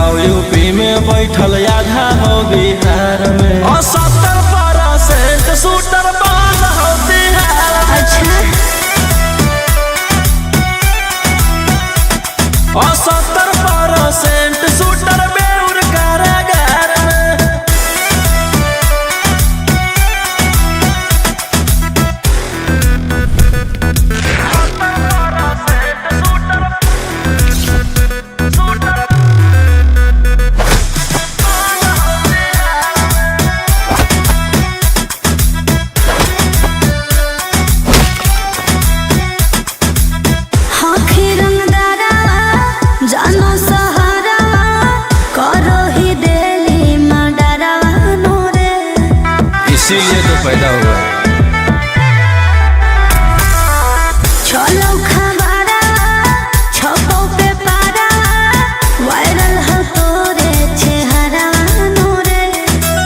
हो यूपी में बैठल आधा हो बिहार में। 70% शूटर बंद हो बिहार में। अच्छा 70% शूटर बेउर कारागार में। इसीलिए तो पैदा हुआ है। चलो खबरा छपो पे पारा वायरल हो तोरे चेहरा नोरे।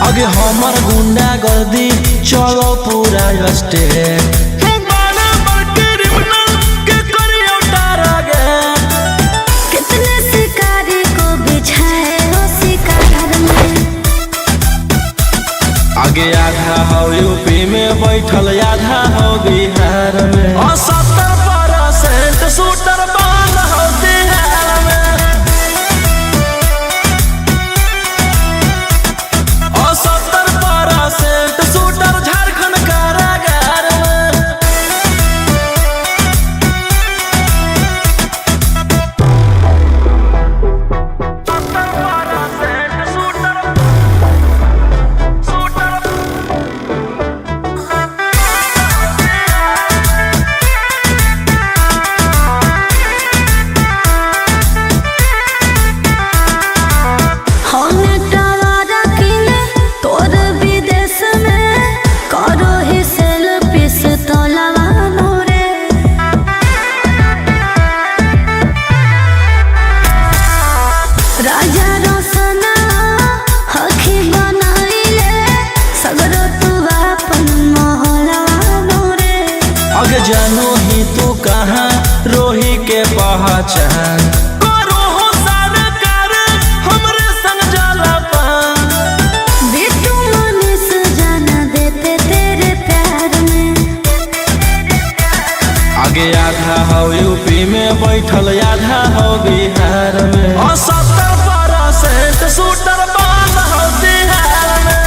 आगे हमर गुंडा गर्दी चलो पूरा स्टेट। कितने शिकारी को बिछाए हो शिकार में। आगे आधा हो यूपी में बैठल आधा हो बिहार में। 70% शूटर बंद हो बिहार में। 70% शूटर झारखंड कारागार में। जानो ही तू कहाँ रोही के पहचान। करो हो सरकार हमरे संग जाला पान। बिट्टू मनीष जाना देते तेरे प्यार में। आगे आधा हो यूपी में बैठल आधा हो बिहार में। 70% शूटर बंद हो बिहार में।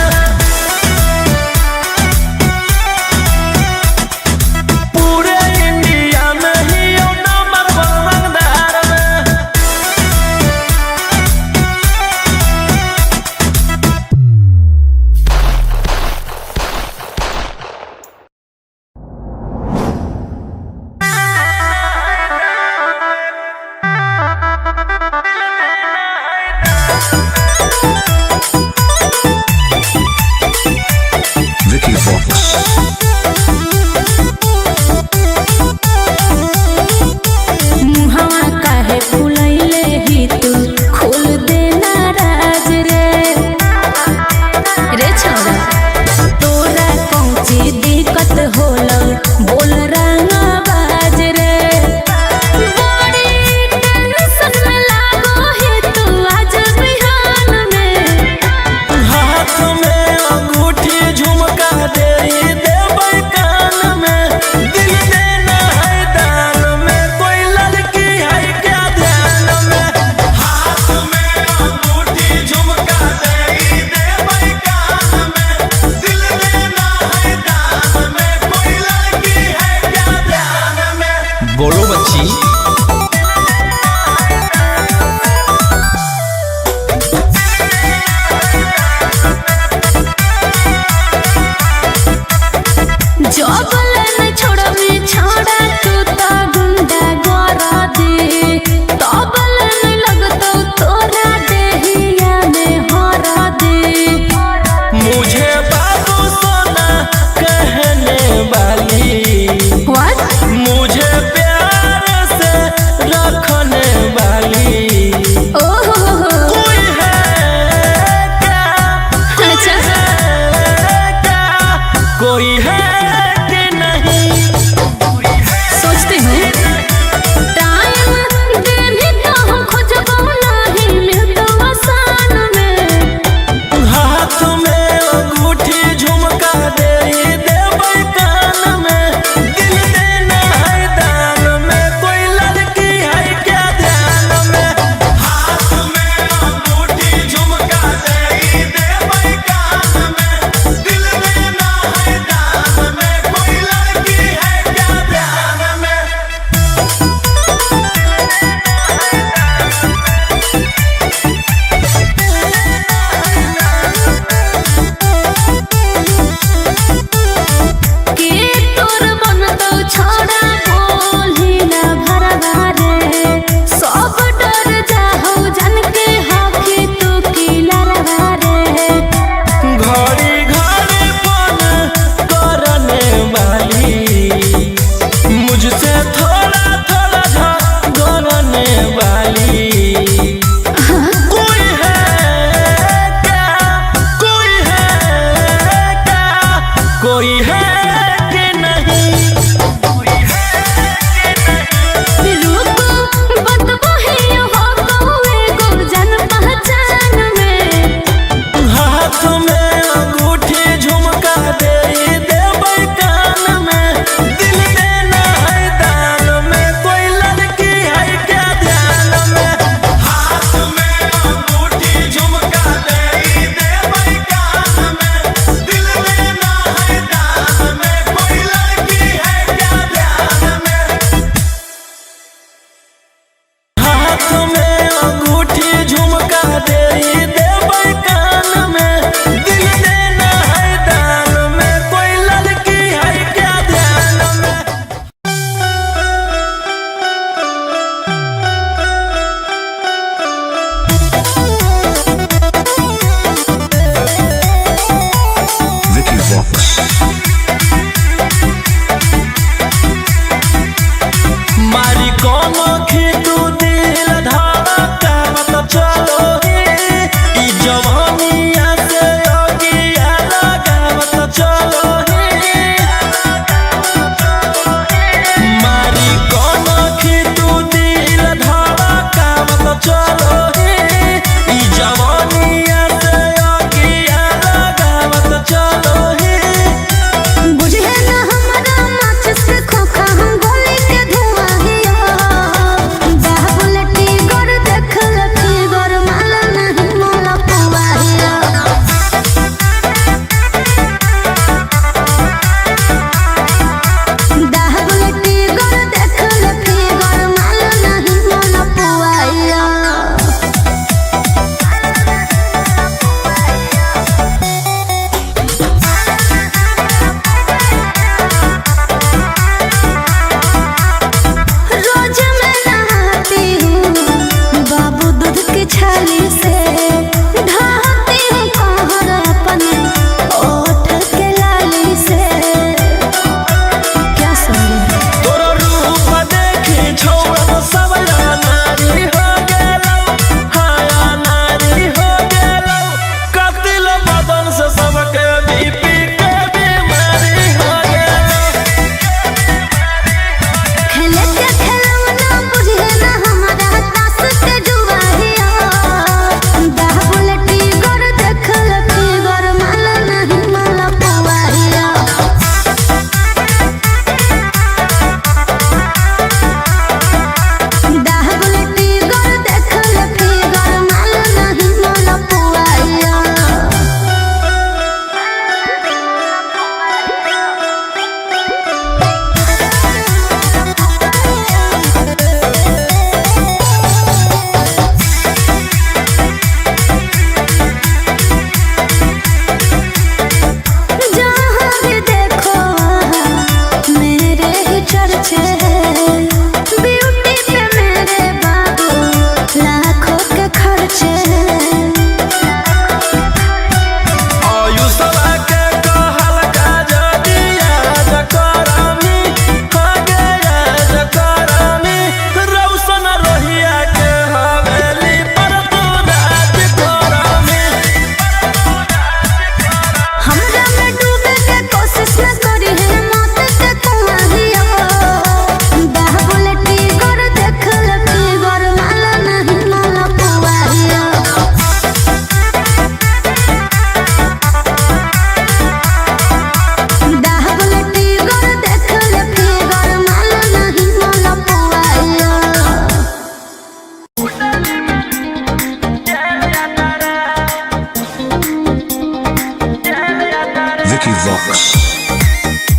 Vicky Vox.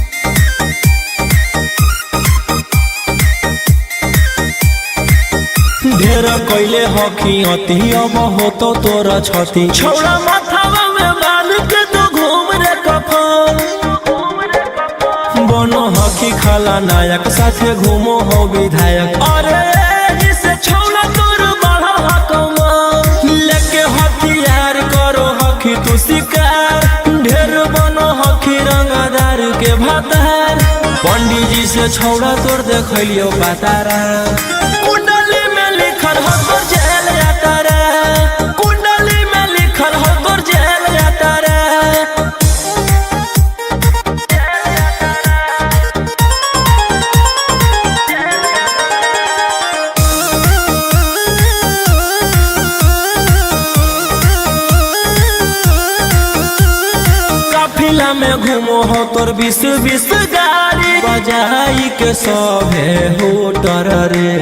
ढेर कैले हकी अति अब हो तो तोरा छती छौड़ा माथावा में बांध के तो घूम रे कफन बनो हकी खाला नायक साथे घूमो हो विधायक अरे जिसे छौड़ा तोर बढ़ा हकमा लेके हथियार करो हकी तू शिकार ढेर बनो हकी रंगदार के भातार पंडित जी से छौड़ा तोर देखलियो पातारा कुंडली में लिखल हो तोर जेल जाता रे कुंडली में लिखल हो तोर जेल जाता रे काफिला में घूमो हो तोर 20-20 गाड़ी बजाई के सभे होटर रे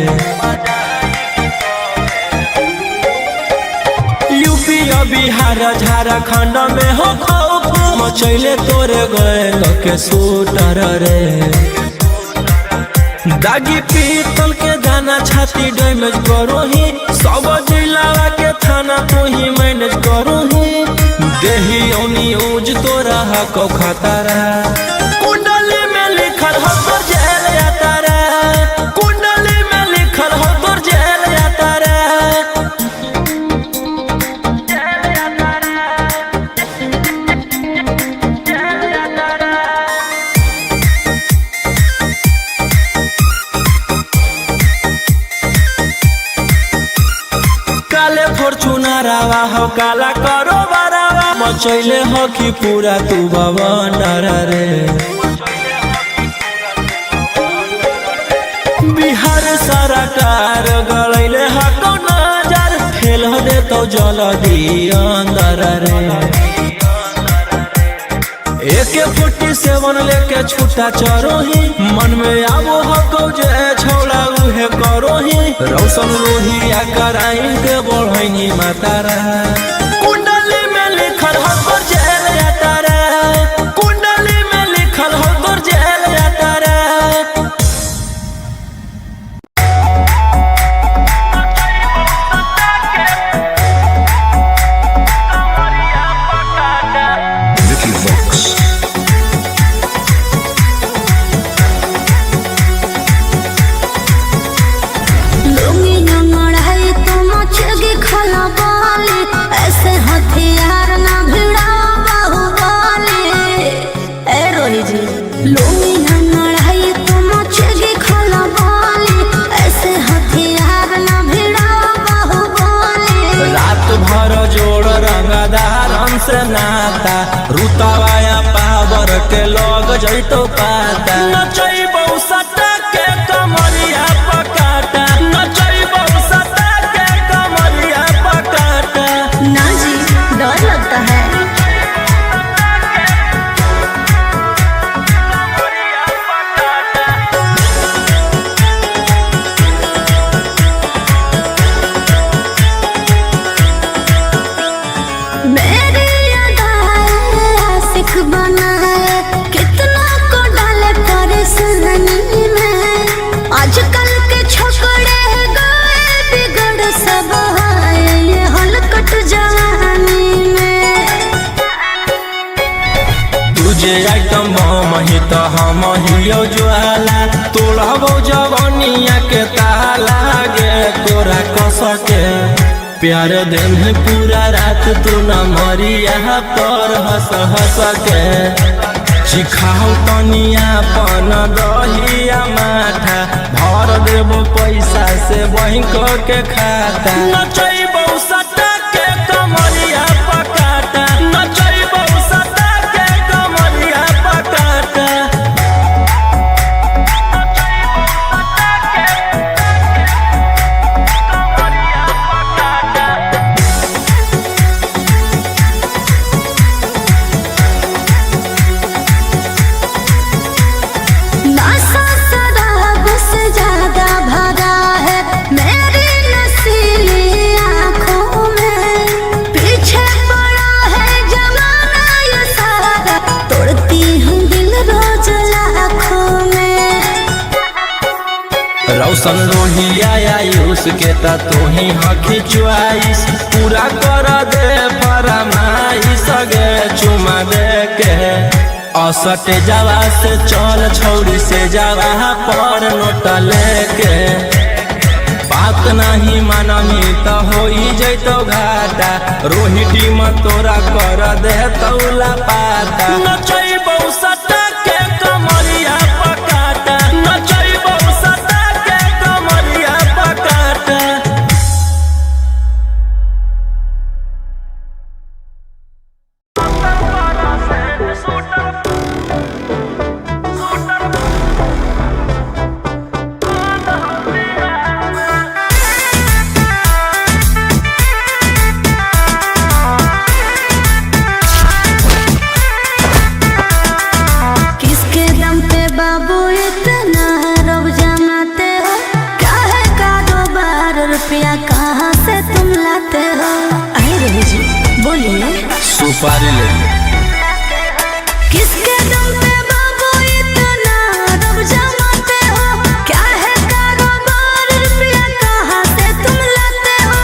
यूपी बिहार झारखंड में हो खौफ मचैले तोरे गैंग के शूटर रे दागी पीतल के दाना छाती डैमेज करो ही सब जिला के थाना तू ही मैनेज करो ही देही ओनी ऊज तोरा हको खतरा कुंडली में लिखल हो तोर जेल जाता रे कुंडली में लिखल हो तोर जेल जाता रे काले फॉर्च्यूनरवा हो काला करो बरावा मचैले हो कि पूरा तू बवंडर रे बिहार सरकार गलैले हको नजर फेल हो दे तो जल्दी अंदर रे AK-47 लेके छूटा चरो ही मन में आवो हको जे छौड़ा उहे करो ही रौशन रोहिया कराइन के बढ़ैनी मातारा कुंडली में लिखल हो तोर जेल जाता रे कुंडली में लिखल हो तोर जेल जाता रे Vicky Vox. लुंगी नंगड़ाई तो मचेगी खला बाली ऐसे हथियार ना भिड़ा बाहुबली ए रोही जी लुंगी नंगड़ाई तो मचेगी खला बाली ऐसे हथियार ना भिड़ा बाहुबली रात भर जोड़ रंगदारन से नाता रुतवाया पावर के लोग जैतो पाता नचैबौ सटा के कमरिया पकाटा नचैबौ सटा के कमरिया पकाटा ना जी डर लगता है मेरी अदाएं आशिक बनाए कितना को डाले परेशानी में आजकल के छोकरे गए बिगड़ सब है ये हलकट जवानी में तुझे आइटम मही तो हम हियो ज्वाला तोड़बो जवनिया के ताला गे तोरा कस के प्यार दिन पूरा रात तू न मरिया पर हंस हंस के चिखाओ तनिया पन दहिया माथा भर देबो पैसा से बैंक के खाता नचैबौ सटा के कमरिया पकाटा नचैबौ सटा के कमरिया पकाटा नशा शराब से ज्यादा भरा है मेरी नसीलिया रोशन रोहिया आयुष के ता तू ही हकी च्वाइस पूरा कर दे फरमाइश गे चुमा दे के असटे जावा से चल छौरी से जावा पर नोट लेके बात नहीं मानमी तो होई जैतो घाटा रोहिटी में तोरा कर दे तौला पाता नचैबौ सटा के कमरिया पकाटा नचैबौ सटा के कमरिया पकाटा बाबू इतना रब जमाते हो क्या है कारोबार रुपया कहाँ से तुम लाते हो? अरे रवि जी बोलिए। सुपारी ले किसके दम पे बाबू इतना रब जमाते हो क्या है कारोबार रुपया कहाँ से तुम लाते हो?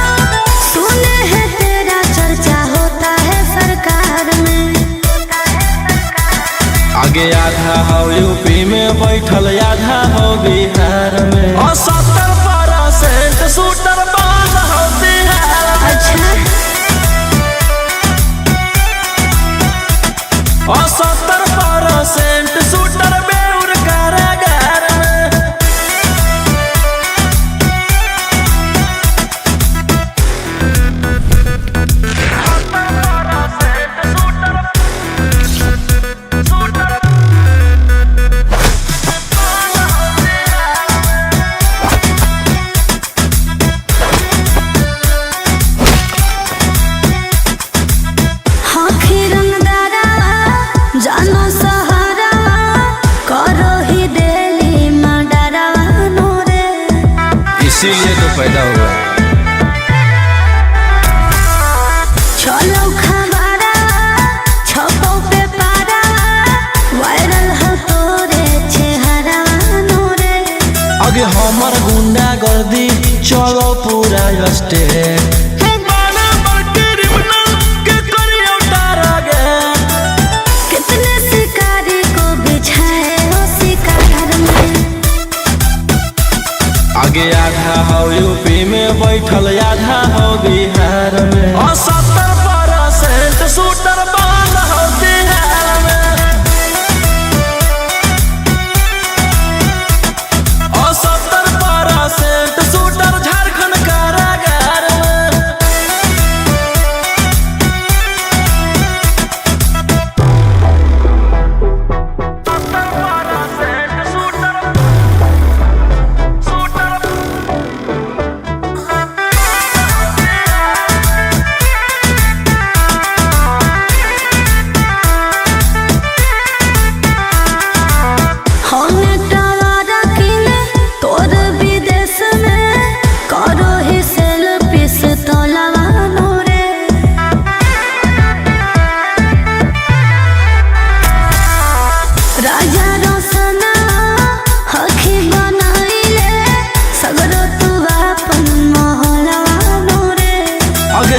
सुने हैं तेरा चर्चा होता है सरकार में आगे आधा हो यूपी में बैठल आधा हो बिहार में और 70% शूटर बंद हो बिहार में। अच्छा और 70% शूटर बेउर कारागार में जानो सहारा करो ही दिली मडरावा नूरे इसीलिए तो पैदा हुआ चलो खबरा छपो पे पारा वायरल हो तोरे चेहरा नूरे आगे हमर गुंडा गर्दी चलो पूरा स्टेट आगे आधा हो यूपी में बैठल आधा हो बिहार में और 70% शूटर बंद हो बिहार में और 70% शूटर झारखंड कारागार में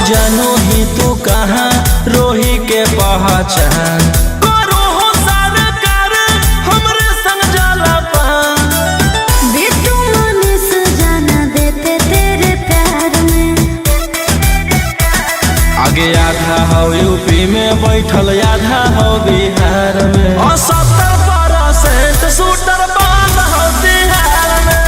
जानू ही तू कहाँ रोही के पहचान करो हो सरकार हमरे संग जाला पान बिट्टू मनीष जाना देते तेरे प्यार में आगे आधा हो यूपी में बैठल आधा हो बिहार में और 70% शूटर बंद हो बिहार में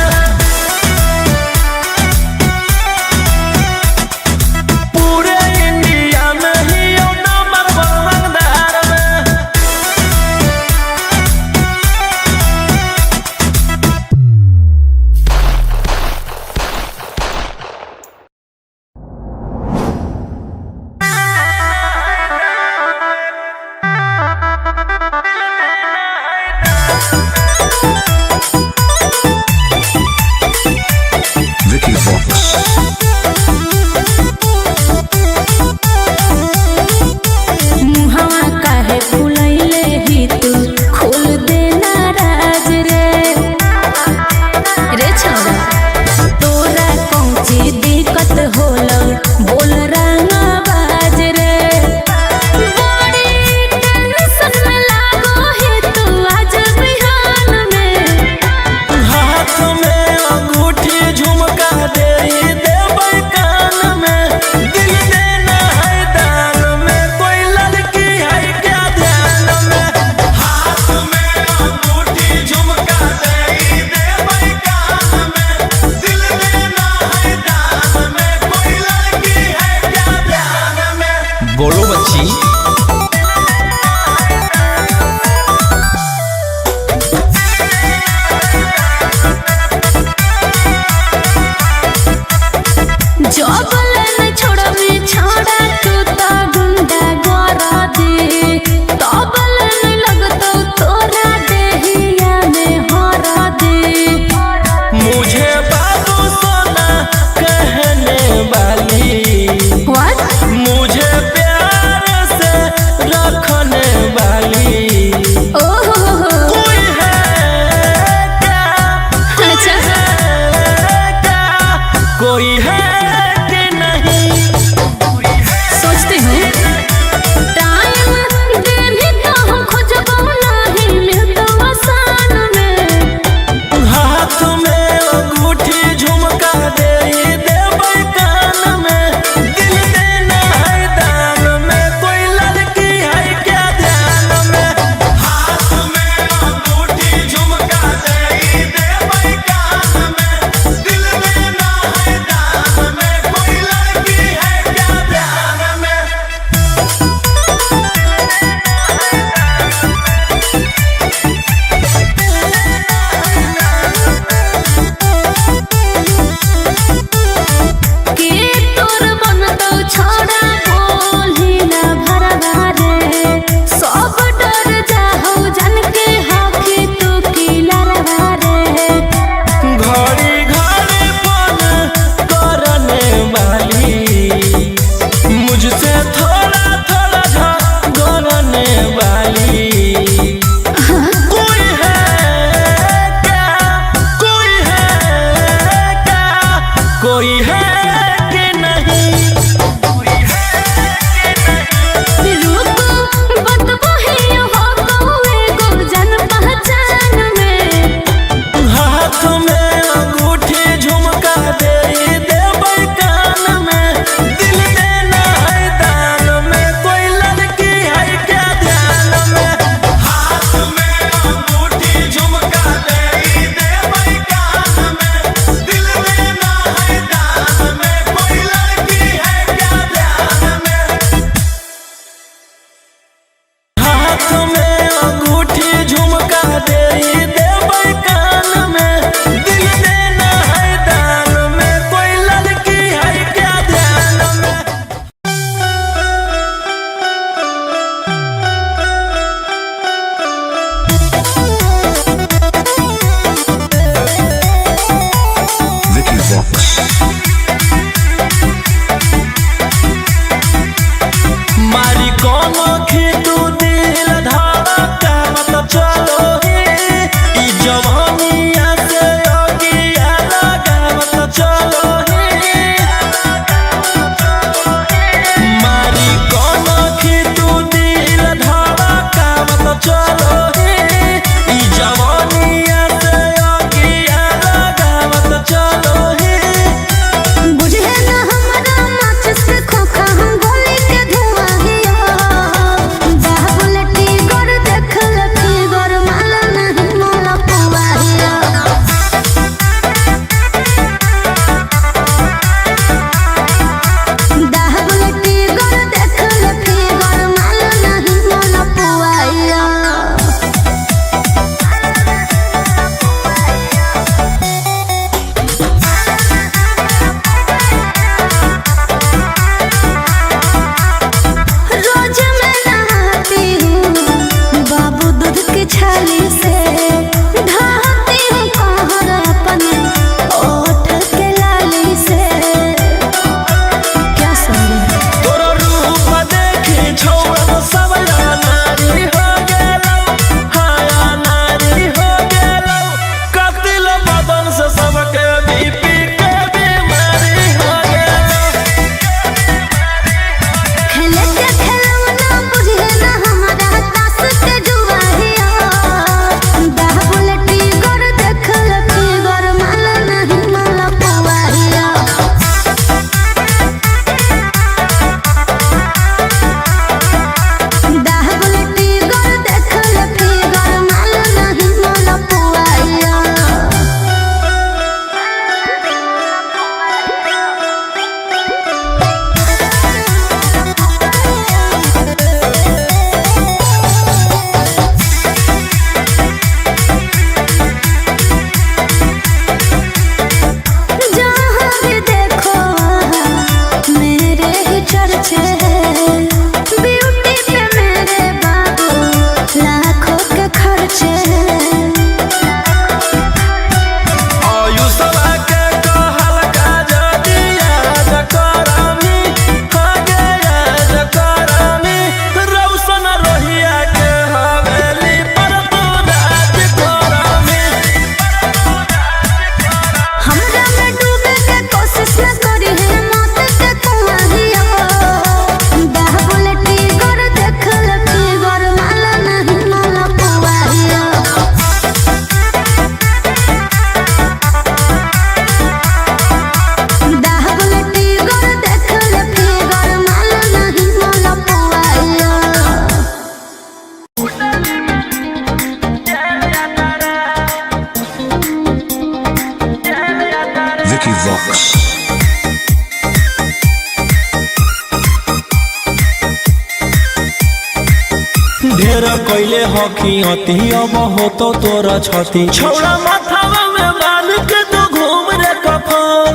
ढेर कैले हकी अति अब हो तो तोरा छती छौड़ा माथावा में बांध के तो घूम रे कफन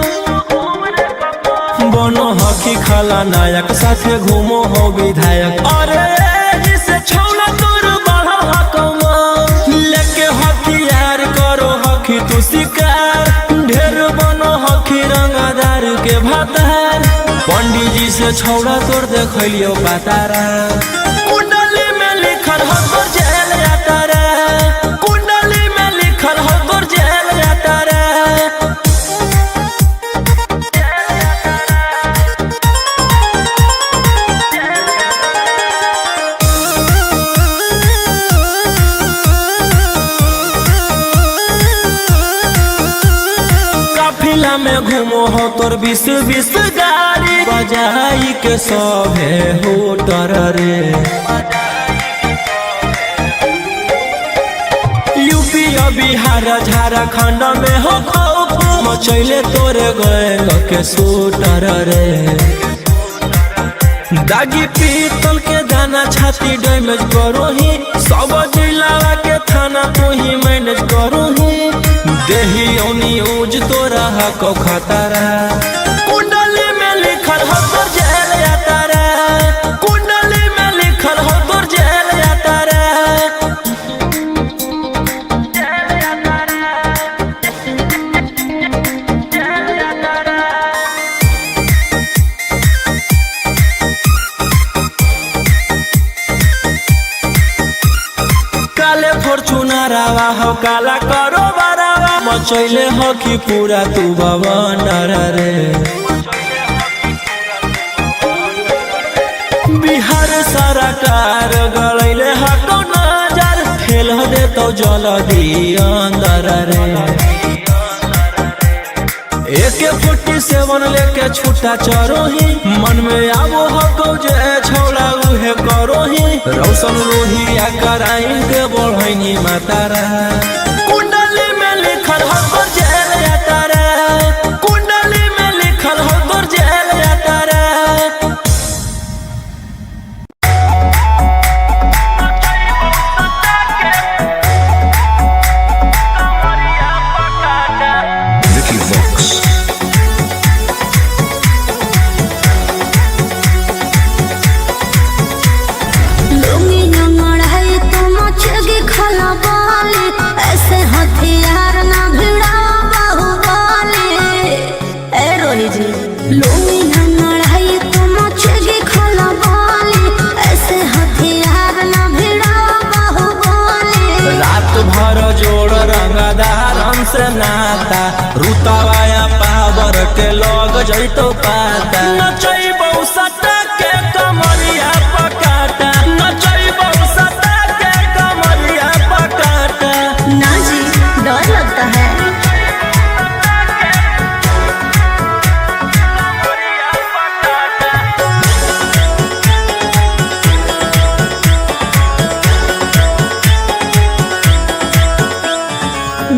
बनो हकी खाला नायक साथे घूमो हो विधायक अरे जिसे छौड़ा तोर बढ़ा हकमा लेके हथियार करो हकी तू शिकार ढेर बनो हकी रंगदार के भातार पंडित जी से छौड़ा तोर देखलियो पातारा कुंडली में लिखल हो तोर जेल जाता रे कुंडली में लिखल हो तोर जेल जाता रे काफिला में घूमो हो तोर 20 गाड़ी बजाई के सभे हो तर रे यूपी बिहार झारखंड में हो खौफ मचैले तोरे गए के सूटर रे दागी पीतल के दाना छाती डैमेज करो ही सब जिला के थाना तू ही मैनेज करो ही देही न्यूज तोरा हको खतरा कुंडली में लिखल हो तोर जेल जाता रे कुंडली में लिखल हो तोर जेल जाता रे काले फॉर्च्यूनर आवा हो काला करो बरावा मचैले हो कि पूरा तू बवंडर रे बिहार सरकार गलैले हको नजर फेल दे तो जल्दी अंदर रे AK-47 लेके छूटा चरो ही मन में आवो हको जे छौड़ा उहे करो ही रौशन रोहिया कराइन के बढ़ैनी मातारा कुंडली में लिखल हो तोर जेल जाता रे कुंडली में लिखल हो तोर जेल जाता रे Vicky Vox. लुंगी नंगड़ है तो मचेगी खला बाली ऐसे हथियार ना भिड़ा बाहुबली ए रोही जी लुंगी नंगड़ है तो मचेगी खला बाली ऐसे हथियार ना भिड़ा बाहुबली रात भर जोड़ रंगदारन से नाता रुतवाया पावर के लग जैतो पाता नचैबौ सटा के कमरिया पकाटा नचैबौ सटा के कमरिया पकाटा ना जी डर लगता है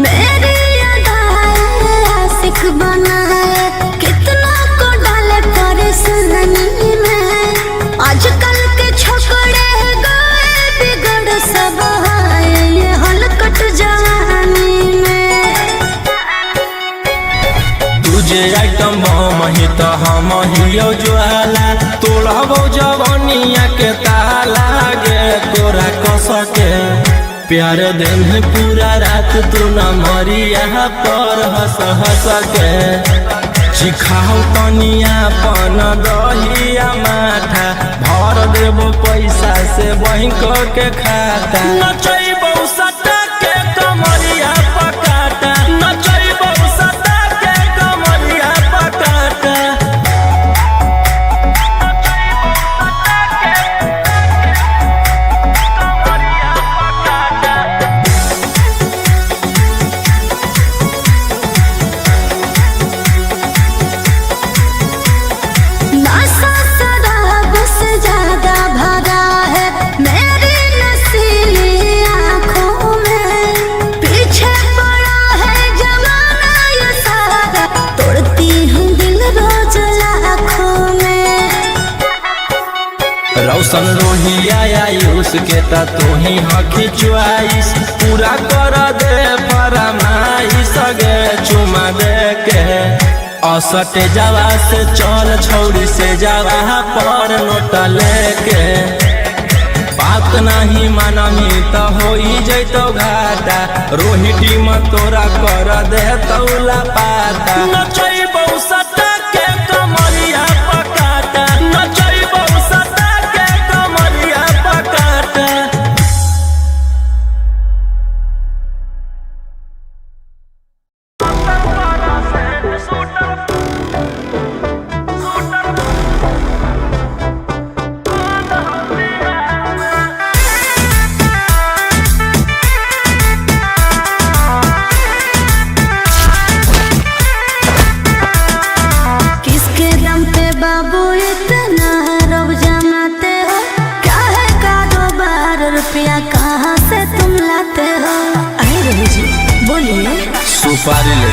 मेरी अदाएं आशिक बनाए कितना को डाले परेशानी में आजकल के छोकरे गए बिगड़ सब है ये हलकट जवानी में तुझे आइटम मही तो हम हियो ज्वाला तोड़बो जवनिया के ताला गे तोरा कस के प्यार दिन पूरा रात तू न मरिया पर हंस हंस के चिखाओ तनिया पन दहिया माथा भर देबो पैसा से बैंक के खाता नचैबो सटा के कमरिया पकाटा नचैबो सटा के कमरिया पकाटा नशा शराब से ज्यादा भरा है मेरी नशीली आँखों में पीछे पड़ा है जमाना ये सारा तोड़ती हूँ दिल रोज लाखों में रौशन रोहिया आयुष के ता तू ही हकी चुआइस पूरा कर दे फरमाइश गे चुमा दे के असटे जावा से चल छौरी से जावा पर नोट लेके बात नहीं मानमी तो हो जैतो घाटा रोहिटी में तोरा कर दे तौला पाता नचैबौ सटा के कमरिया पकाटा नचैबौ सटा के कमरिया पकाटा कहाँ से तुम लाते हो? अरे रवि जी बोलिए। सुपारी ले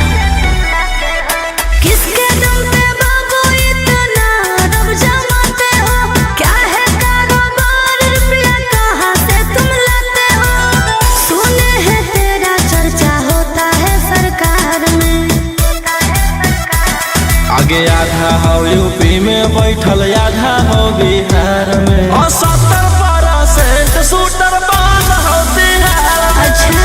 किसके दम पे बाबू इतना रब जमाते हो? क्या है कारोबार रुपया कहाँ से तुम लाते हो? सुने हैं तेरा चर्चा होता है सरकार में। आगे आधा हो यूपी में बैठल आधा हो बिहार में 70% शूटर बाल हो बिहार में। अच्छा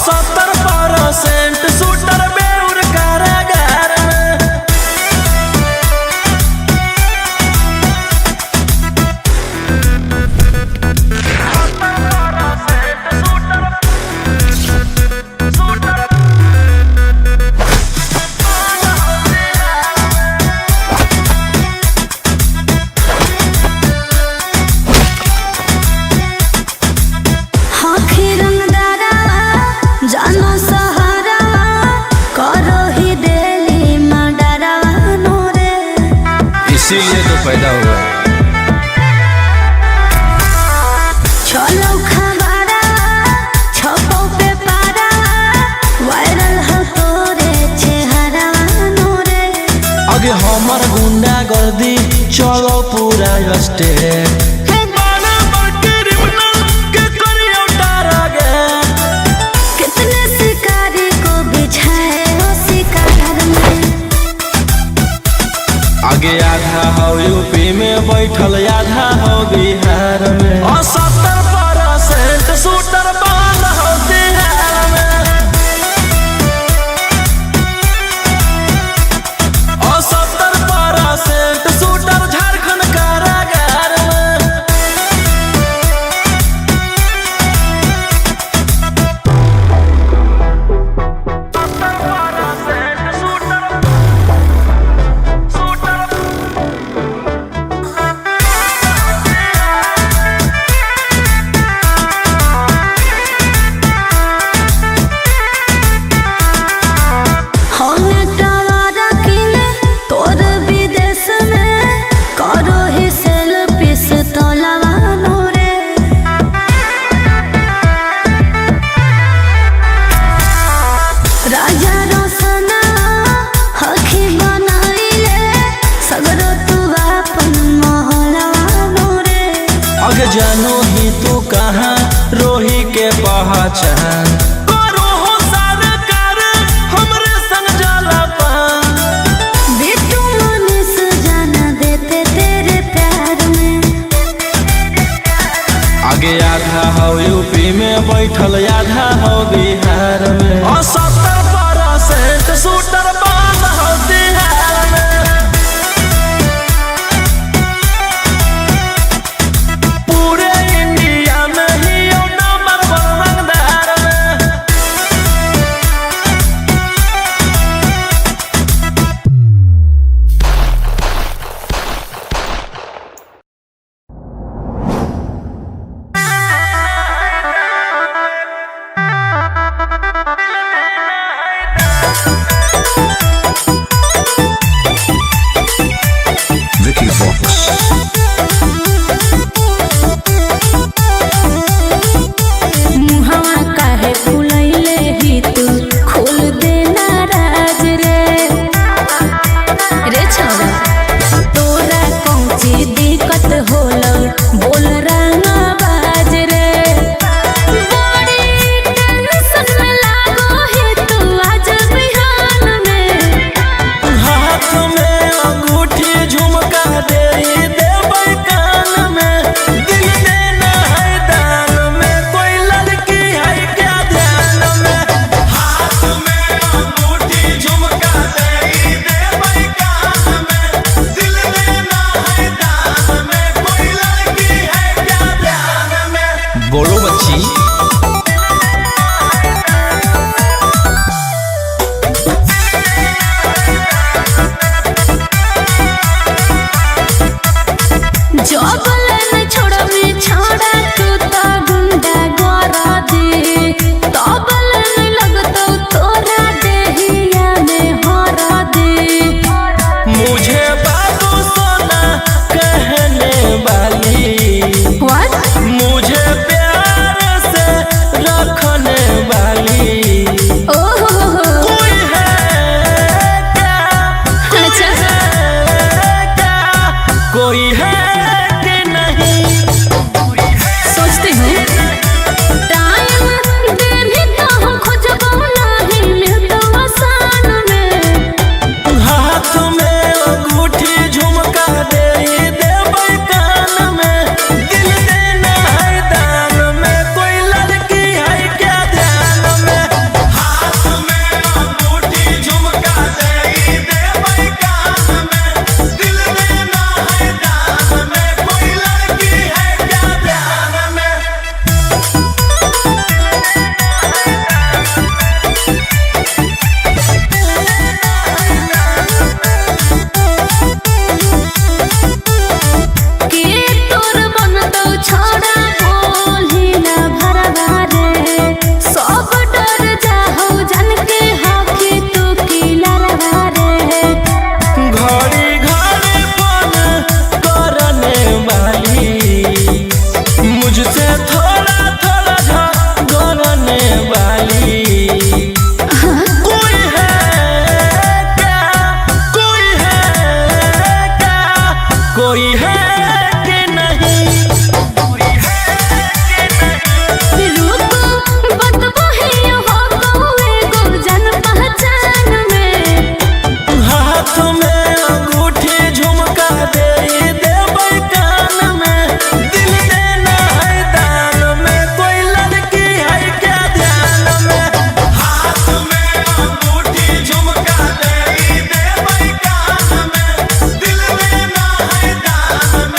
70% शूटर बेउर कारागार में। जानो सहारा करो ही डेली मर्डरा नोरे इसीलिए तो पैदा हुआ चलो खबरा छपो पे पारा वायरल हो तोरे चेहरा नोरे आगे हमर गुंडा गर्दी चलो पूरा स्टेट आगे आधा हो यूपी में बैठल आधा हो बिहार में 70% शूटर बाल हो बिहार में। 70% शूटर झारखंड कारागार में। जानू ही तू कहाँ रोही के पहचान करो हो सरकार हमरे संग जाला पान बिट्टू मनीष जाना देते तेरे प्यार में। आगे आधा हो यूपी में बैठल आधा हो बिहार में 70% शूटर बाल हो बिहार में। तोरा कौन कोई है कि नहीं। सोचते हो टाइम दे भी तो हम खोजबो नहीं मिलतो आसान में। हाथ में अंगूठी झुमका दे देबै कान में, दिल देना है दान में, कोई लड़की है क्या ध्यान में। हाथ में अंगूठी झुमका दे देबै कान में, दिल देना है दान में, कोई लड़की है क्या ध्यान में। के तोर बनतो छोड़ा बोलिला भरवा रे, सब डर जाहो जन के हाथी तू की लरवा रे। घड़ी घड़ी फोन करने वाली, मुझसे थोड़ा थोड़ा झगड़ने वाली, कोई है क्या, कोई है क्या, कोई है कि नहीं। रुको बतबो ही हो कोई गो जन पहचान में। हाथ में अंगूठी झुमका दे देबै कान में, दिल देना है दान में, कोई लड़की है क्या ध्यान में। हाथ में अंगूठी झुमका दे देबै कान में, दिल देना है दान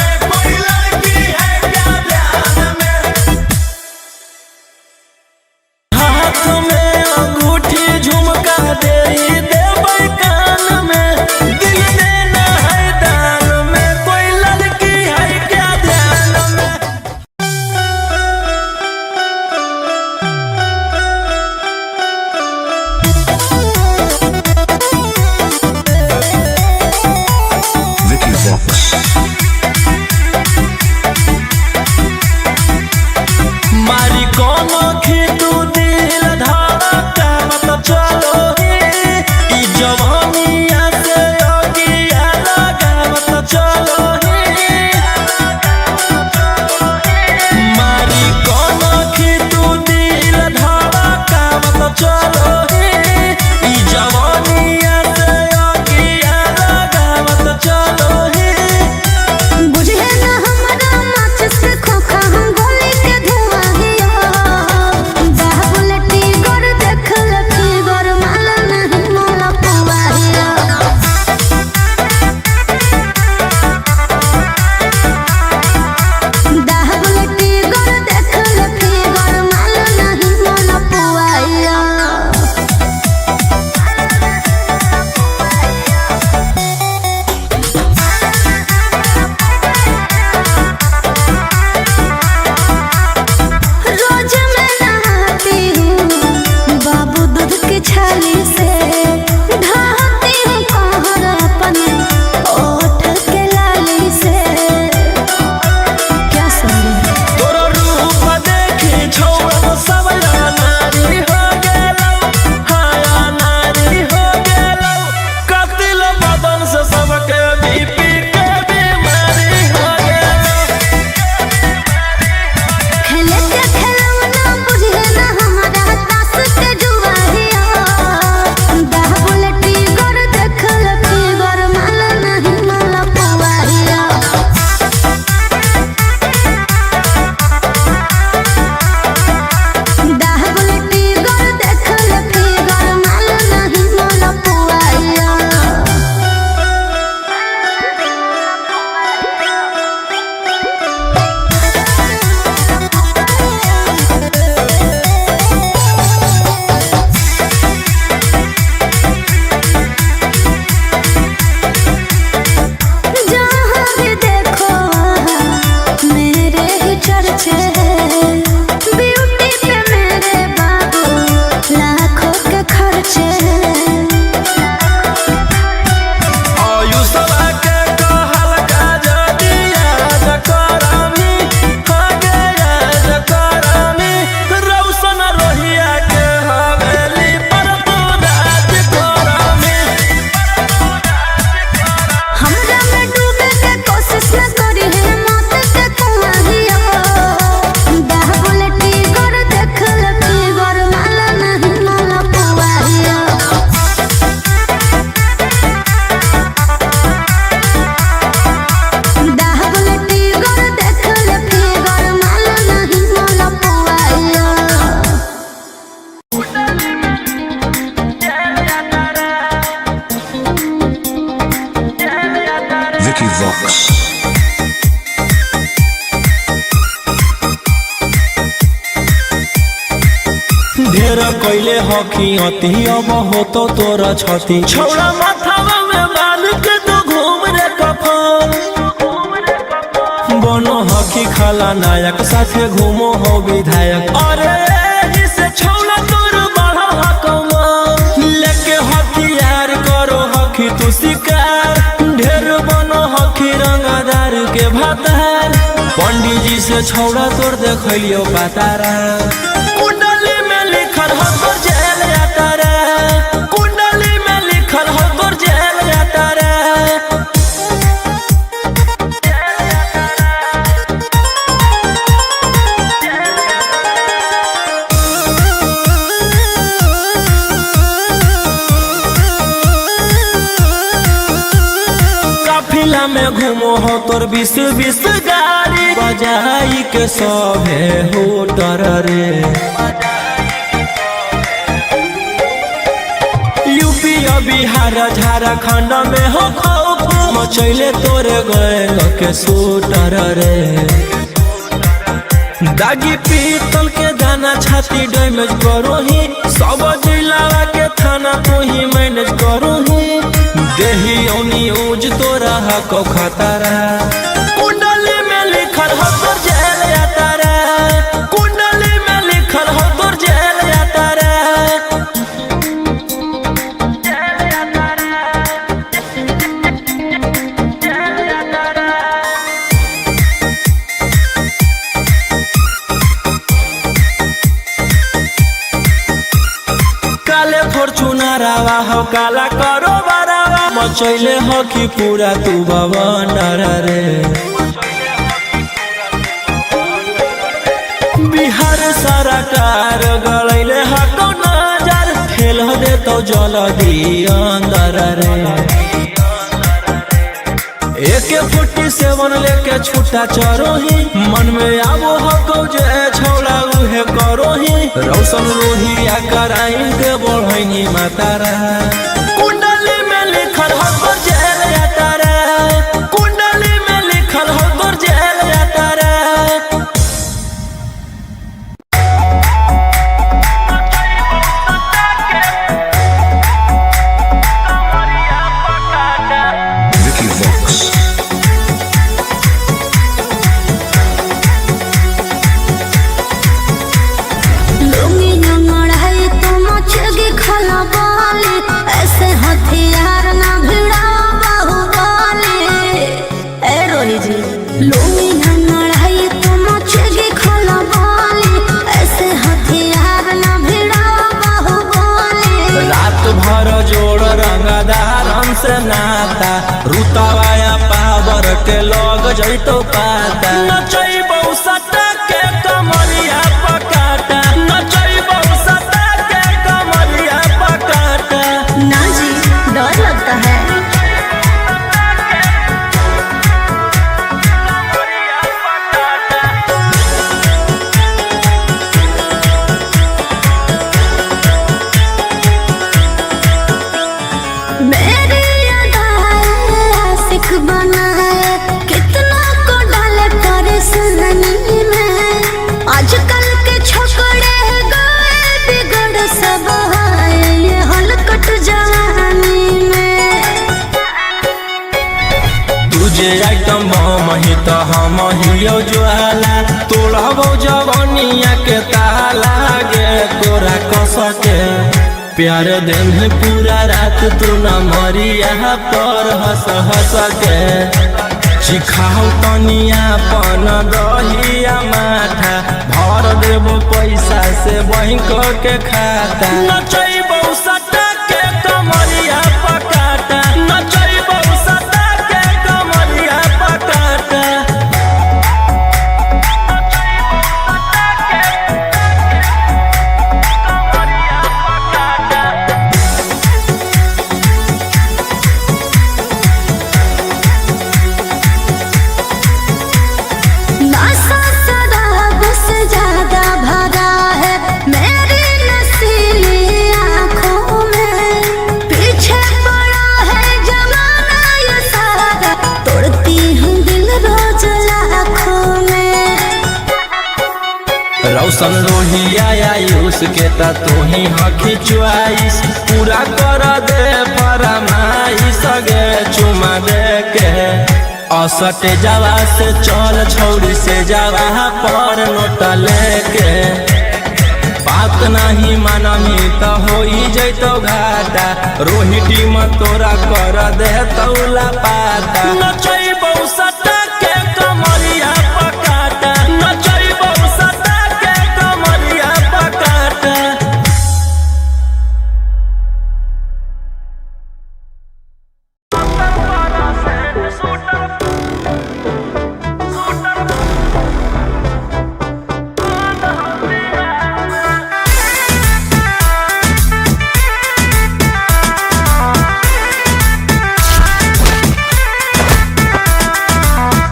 ढेर कैले हकी अति अब हो तो तोरा छती छौड़ा माथावा में बाल के तो घूम रे कफन बनो हकी खाला नायक साथे घूमो हो विधायक अरे इसे छौड़ा तोर बढ़ा हकमा लेके हथियार करो हकी तू शिकार ढेर बनो हकी रंगदार के भातार पंडित जी से छौड़ा तोड़ देखलियो पातारा कुंडली में लिखल हो तोर जेल जाता रे कुंडली में लिखल हो तोर जेल जाता रे काफिला में घूमो हो तोर 20 गाड़ी बजाई के सभे हो डर रे यूपी बिहार झारखंड में हो खौफ मचैले तोरे गए के सूटर रे दागी पीतल के दाना छाती डैमेज करो ही सब जिला के थाना तो ही मैनेज करो ही देही ओनी ऊज तोरा हको खतरा कुंडली में लिखल हो तोर जेल जाता रे कुंडली में लिखल हो तोर जेल जाता रे काले फॉर्च्यूनरवा हो काला करो बरावा मचैले हो कि पूरा तू बवंडर रे बिहार सरकार गलैले हको नजर फेल हो दे तो जल्दी अंदर रे AK-47 लेके छूटा चरो ही मन में आबो हको जे छौड़ा उहे करो ही रौशन रोहिया कराइन के बढ़ैनी मातारा कुंडली में लिखल हो तोर जेल जाता रे कुंडली में लिखल हो तोर जेल जाता रे Vicky Vox. लुंगी नंगड़ाई तो मचगी खला बाले ऐसे हथियार ना भिड़ा बाहुबली ए रोही जी लुंगी नंगड़ाई तो मचगी खला बाले ऐसे हथियार ना भिड़ा बाहुबली रात भर जोड़ रंगदार हमसे नाता रुतवाया पावर के लग जैतो पाता नचैबौ सटा के कमरिया पकाटा नचैबौ सटा के कमरिया पकाटा ना जी डर लगता है मेरी अदाएं आशिक बनाए कितना को डाले परेशानी में आजकल के छोकरे गए बिगड़ सब है ये हलकट जवानी में तुझे आइटम बम ही तो हम हियो ज्वाला तोड़बो जवनिया के ताला गे तोरा कस के प्यार दिन है पूरा रात तू न मरिया पर हंस हंस के चिखाओ तनिया पन दहिया माथा भर देबो पैसा से बैंक के खाता नचैबो सटा के कमरिया पकाटा नचैबो सटा के कमरिया पकाटा नशा शराब से ज्यादा भरा है मेरी नशीली आँखों रौशन रोहिया आयुष के ता तू ही हकी च्वाइस पूरा कर दे फरमाइश गे चुमा दे के असटे जावा से चल छौड़ी से जावा पर नोट लेके बात नहीं मानमी तो हो जैतो घाटा रोहिटी में तोरा कर दे तौला पाता नचैबौ सटा के कमरिया पकाटा नचैबौ सटा के कमरिया पकाटा।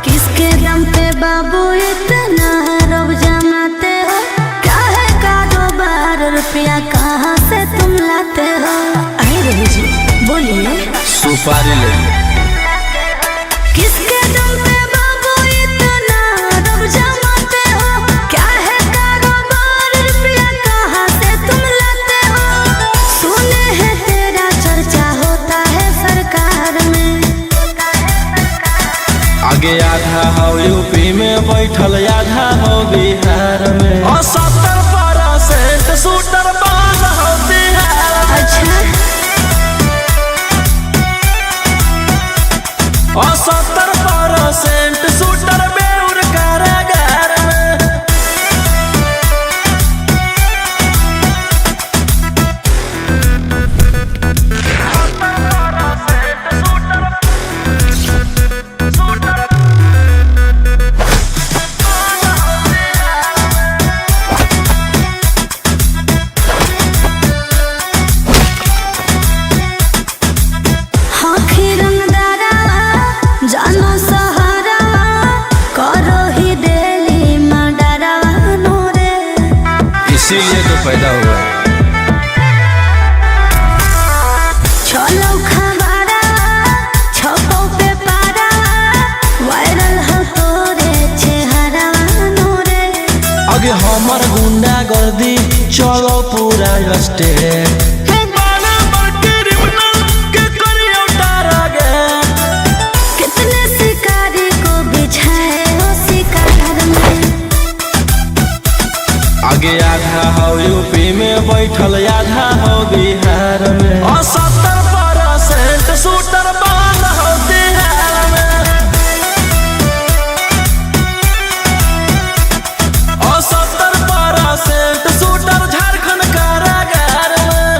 किसके दम पे बाबू इतना रब जमाते हो? क्या है कारोबार, रुपया कहाँ से तुम लाते हो? अरे रवि जी बोलिए। सुपारी ले किसके दम पे बाबू इतना रब जमाते हो? क्या है कारोबार, रुपया कहाँ से तुम लाते हो? सुने हैं तेरा चर्चा होता है सरकार में। आगे आधा हो यूपी में बैठल आधा हो बिहार में 70% शूटर बाल हो बिहार में। अच्छा 70% शूटर बेउर कारागार में। हाथी रंगदारा जानो सहारा करो ही डेली मर्डरा नोरे। इसीलिए तो पैदा हुआ चलो खबरा छपो पे पारा वायरल हो तोरे चेहरा नोरे। आगे हमर गुंडा गर्दी चलो पूरा स्टेट कितने शिकारी को बिछाए हो शिकार में। आगे आधा हो यूपी में बैठल आधा हो बिहार में 70% शूटर बाल हो बिहार में। 70% शूटर झारखंड कारागार में।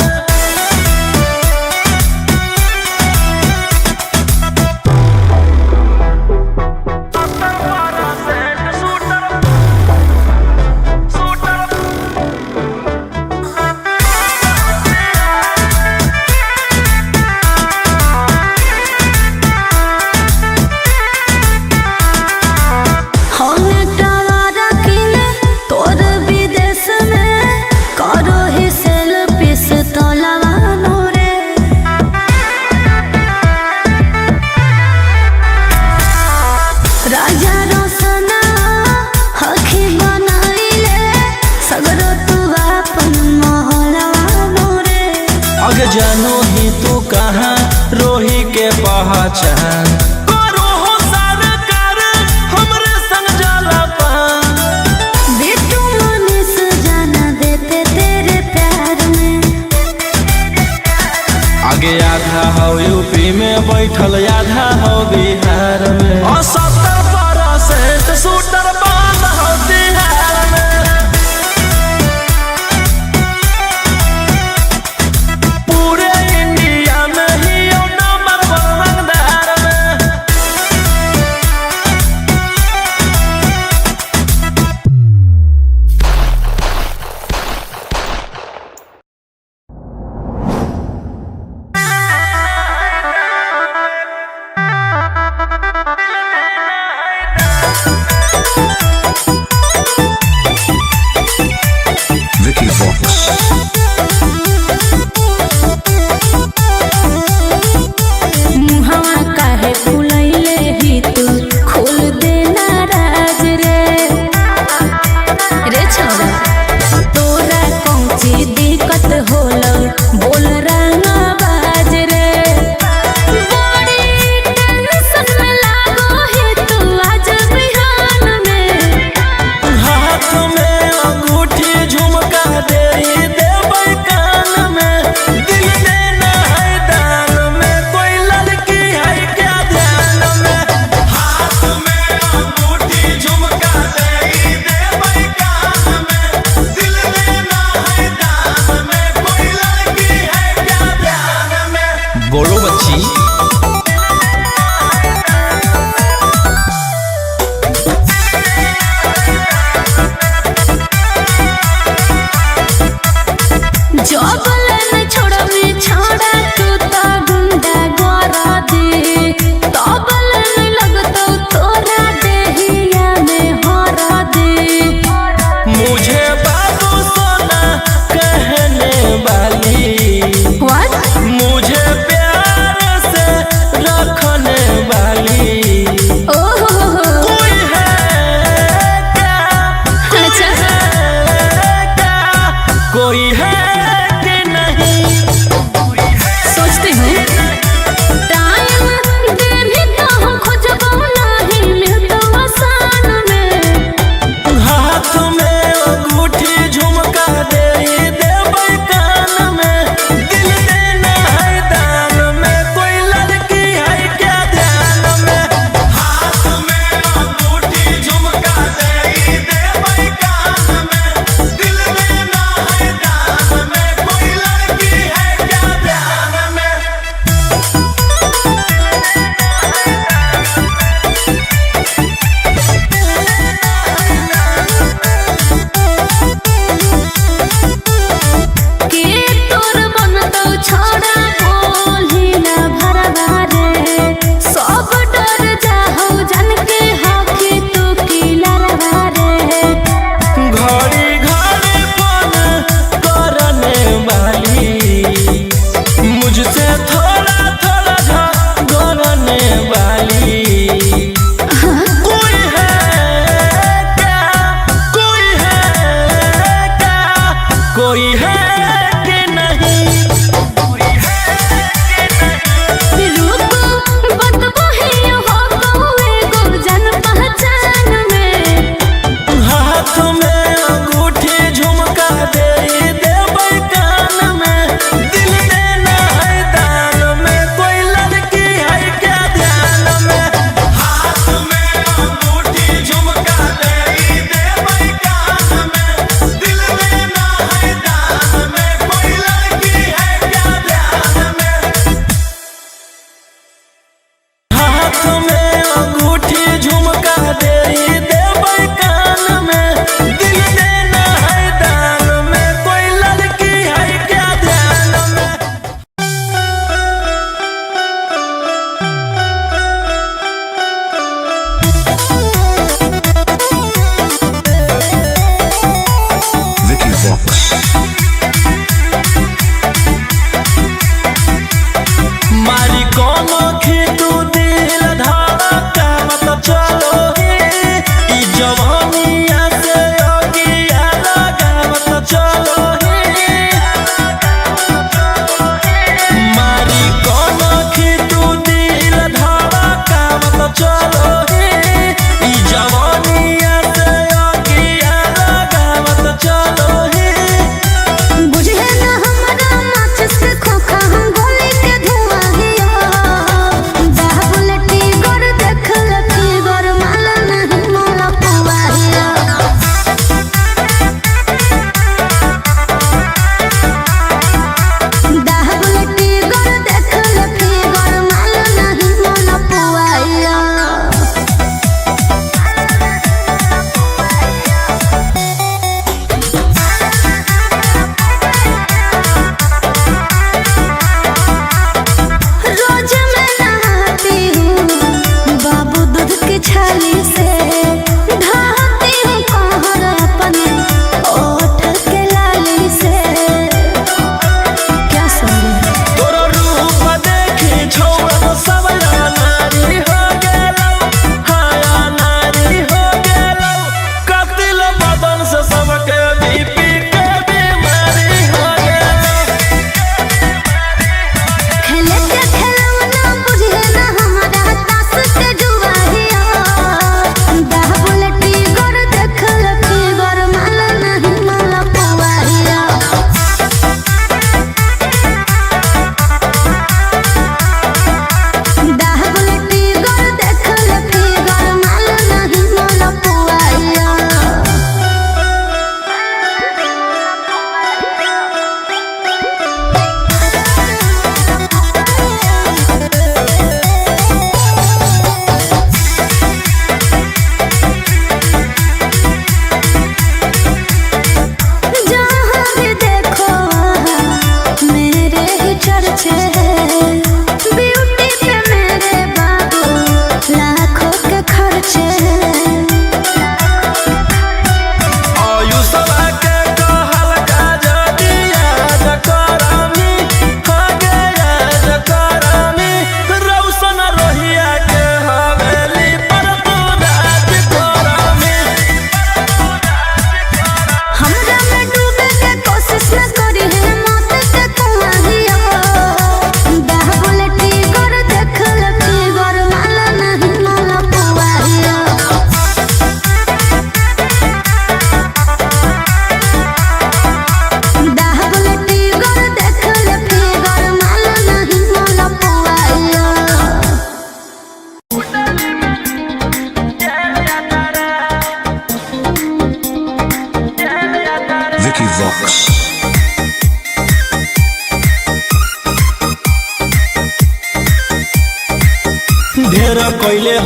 हमें टवारा किने तोर विदेश में करो ही सेल्फी से तोलावा नोरे। राजा रोशना हखी बनाइले सगरो तू अपन मोहलवा नोरे। आगे जानो ही तू कहाँ रोही के पहचान करो हो सरकार हमरे संग जाला पान। बिट्टू मनीष जाना देते तेरे प्यार में। आगे आधा हो यूपी में बैठल आधा हो बिहार में 70% शूटर बाल हो बिहार में। पूरे इंडिया में ही नंबर 1 रंगदार में। Vicky Vox. मुहवा काहे फुलैले ही तू खोल देना राज रे रे छोरा।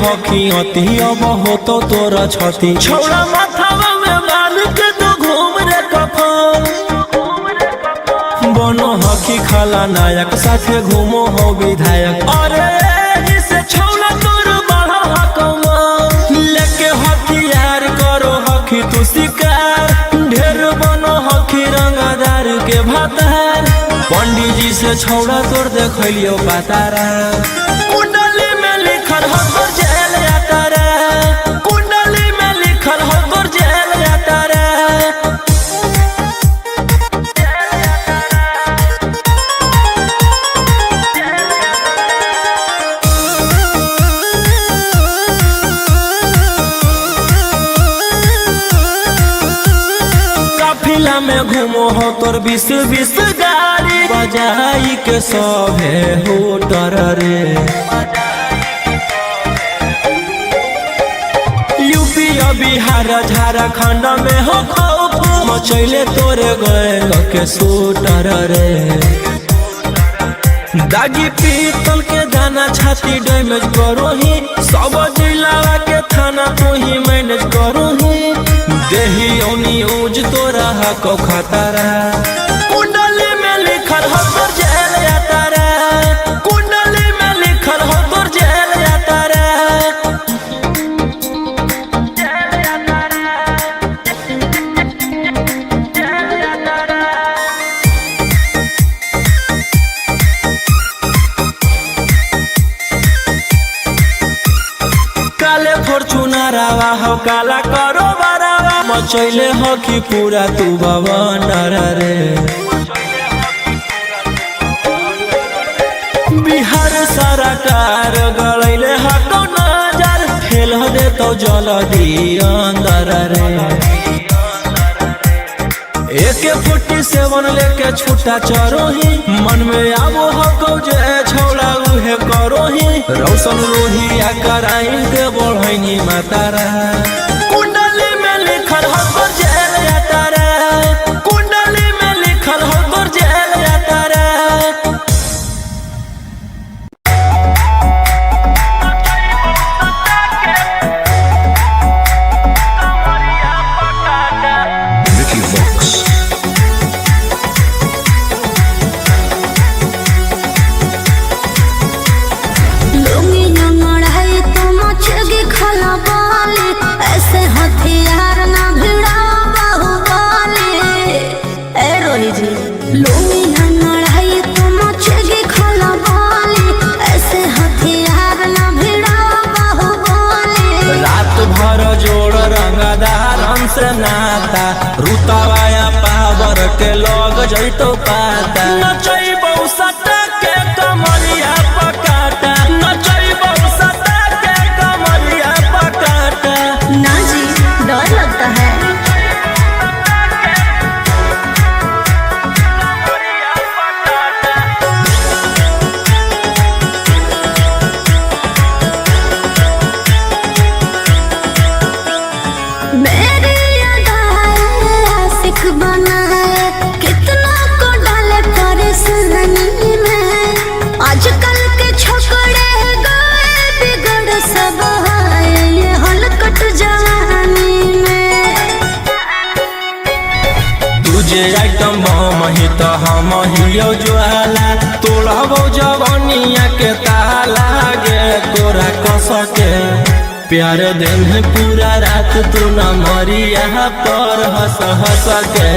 हकी अति अब हो तो तोरा छती छौड़ा माथावा में बाल के तो घूम रे कफन बनो हकी खाला नायक साथे घूमो हो विधायक अरे इसे छौड़ा तोर बढ़ा हकमा लेके हथियार करो हकी तू शिकार ढेर बनो हकी रंगदार के भातार पंडित जी से छौड़ा तोर देखलियो पातारा कुंडली में लिखल हो तोर जेल जाता रे कुंडली में लिखल हो तोर जेल जाता रे काफिला में घूमो हो तोर 20 गाड़ी बजाई के सभे हो डर रे यूपी बिहार झारखंड में हो खौफ मचैले तोरे गैंग के शूटर रे दागी पीतल के दाना छाती डैमेज करो ही सब जिला के थाना तो ही मैनेज करो ही देही ओनी ऊज तोरा हको खतरा कुंडली में लिखल हो तोर जेल जाता रे कुंडली में लिखल हो तोर जेल जाता रे काले फॉर्च्यूनर आवा हो काला करो बरावा मचैले हो कि पूरा तू बवंडर रे बिहार सरकार गलैले हको नजर फेल हो दे तो जल्दी अंदर रे AK-47 लेके छूटा चरो ही मन में आवो हको जे छौड़ा उहे करो ही रौशन रोहिया कराइन के बढ़ैनी मातारा कुंडली में लिखल हो तोर जेल जाता रे कुंडली में लिखल हो तोर जेल जाता रे Vicky Vox. लुंगी नंगड़ाई तो मचेगी खला बाली ऐसे हथियार ना भिड़ा बाहुबली ए रोही जी लुंगी नंगड़ाई तो मचेगी खला बाली ऐसे हथियार ना भिड़ा बाहुबली रात भर जोड़ रंगदार से नाता रुतवाया पावर के लग जैतो पाता नचैबौ सटा के कमरिया पकाटा नचैबौ सटा के कमरिया पकाटा ना जी डर लगता है मेरी अदाएं आशिक बनाए कितना को डाले परेशानी में आजकल के छोकरे गए बिगड़ सब है ये हलकट जवानी में तुझे आइटम बम ही तो हम हियो ज्वाला तोड़बो जवनिया के ताला गे तोरा कस के प्यार दिन है पूरा रात तू न मरिया पर हंस हंस के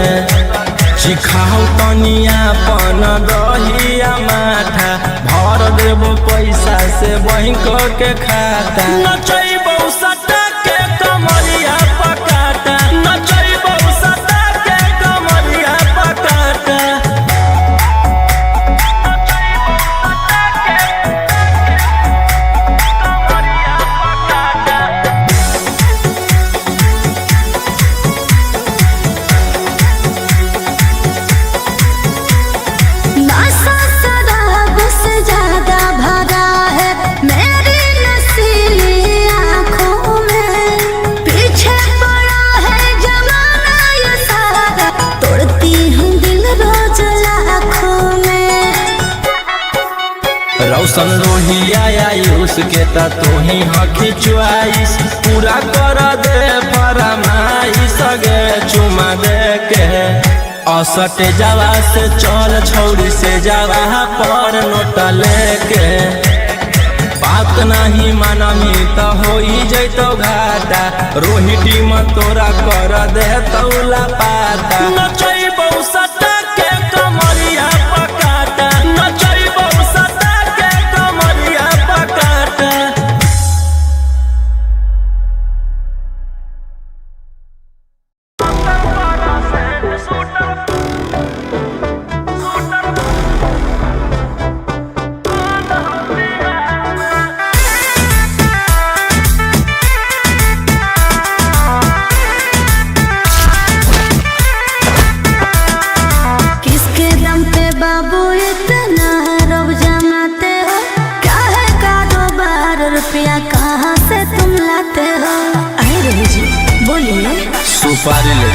सिखाओ तनिया पन दहिया माथा भर देबो पैसा से बैंक के खाता नचैबो सटा के कमरिया पकाटा नचैबो सटा के कमरिया पकाटा नशा शराब से ज्यादा भरा है मेरी नशीली आँखों में पीछे पड़ा है जमाना ये सारा तोड़ती हूँ दिल रोज लाखों में रौशन रोहिया आयुष के त तू ही हकी च्वाइस पूरा कर दे फरमाइश गे चुमा दे के असटे जावा से चल छौड़ी से जावा पर नोट लेके बात नहीं मानमी त होई जैतो घाटा रोहिटी में तोरा कर दे तौला पाता नचैबौ सटा के कमरिया पकाटा नचैबौ सटा के कमरिया पकाटा किसके दम पे बाबू इतना रब जमाते हो? क्या है कारोबार, रुपया कहाँ से तुम लाते हो? आए रवि जी बोलिए। सुपारी ले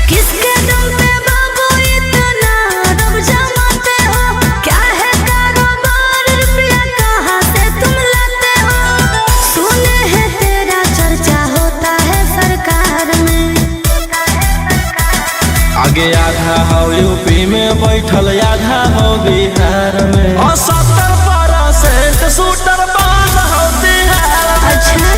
किसके दम पे बाबू इतना रब जमाते हो? क्या है कारोबार, रुपया कहाँ से तुम लाते हो? सुने हैं तेरा चर्चा होता है सरकार में। आगे आधा हो यूपी में बैठल आधा हो बिहार में 70% शूटर बंद हो बिहार में अच्छा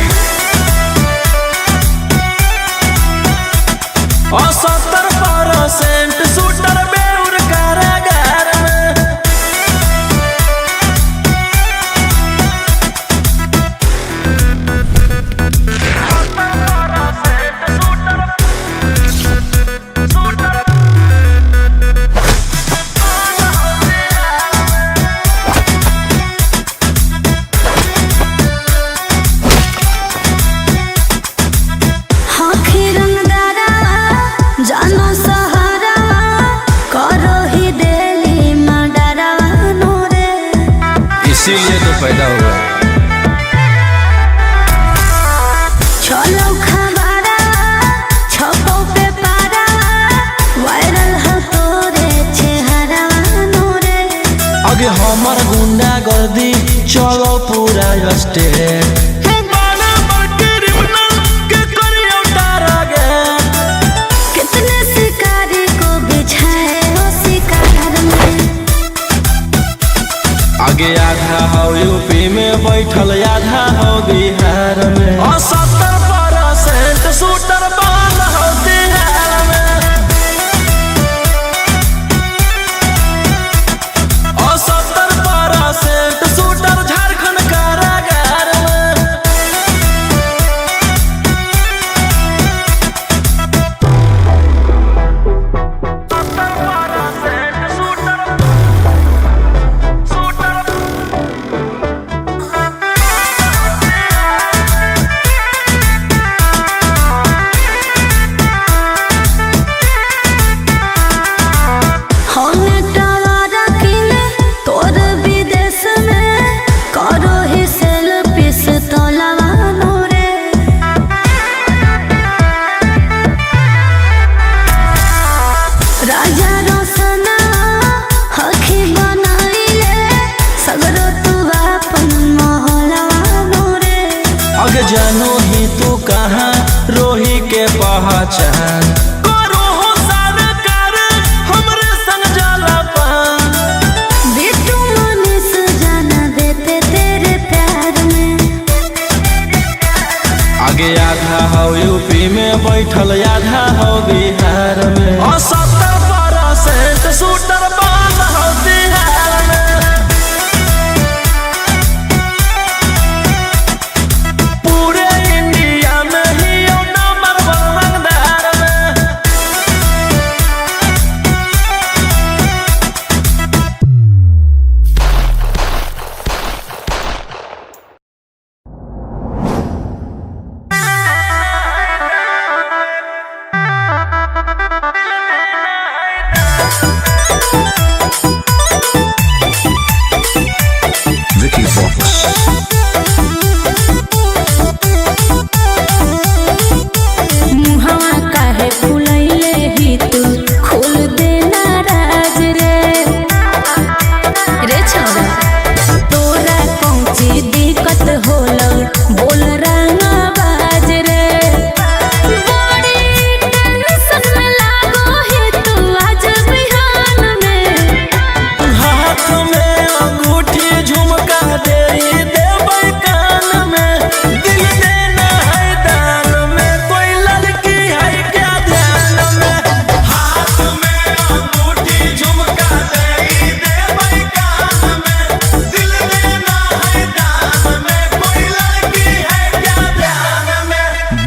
70% शूटर बेउर कारागार में हाथी रंगदारा जानो सहारा करो ही देली मडरा नोरे। इसीलिए तो पैदा हुआ चलो खबरा छपो पे पारा वायरल हो तोरे चेहरा नोरे। आगे हमार गुंडा गर्दी चलो पूरा स्टेट कितने शिकारी को बिछाए हो शिकार में। आगे आधा हो यूपी में बैठल आधा हो बिहार में 70% शूटर बंद हो बिहार में 70% शूटर झारखंड कारागार में होने टवारा किले तोर विदेश में करो ही सेल्फी से तोलावा नोरे। राजा रोशना हखी बनाइले सगरो तू अपन मोहलवा नोरे। आगे जानो ही तू कहाँ रोही के पहचान करो हो सरकार हमरे संग जाला पान बिट्टू मनीष जाना देते तेरे प्यार में। आगे आधा हो यूपी में बैठल आधा हो बिहार में 70% शूटर बंद हो बिहार में पूरे इंडिया में ही नंबर 1 रंगदार में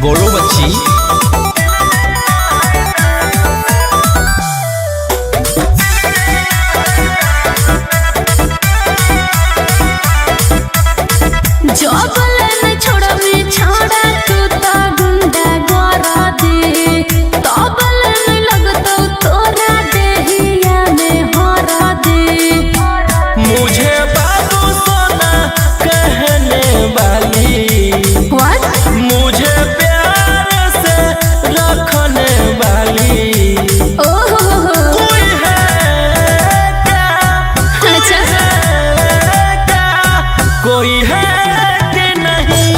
बोलो बच्ची। कोई है कि नहीं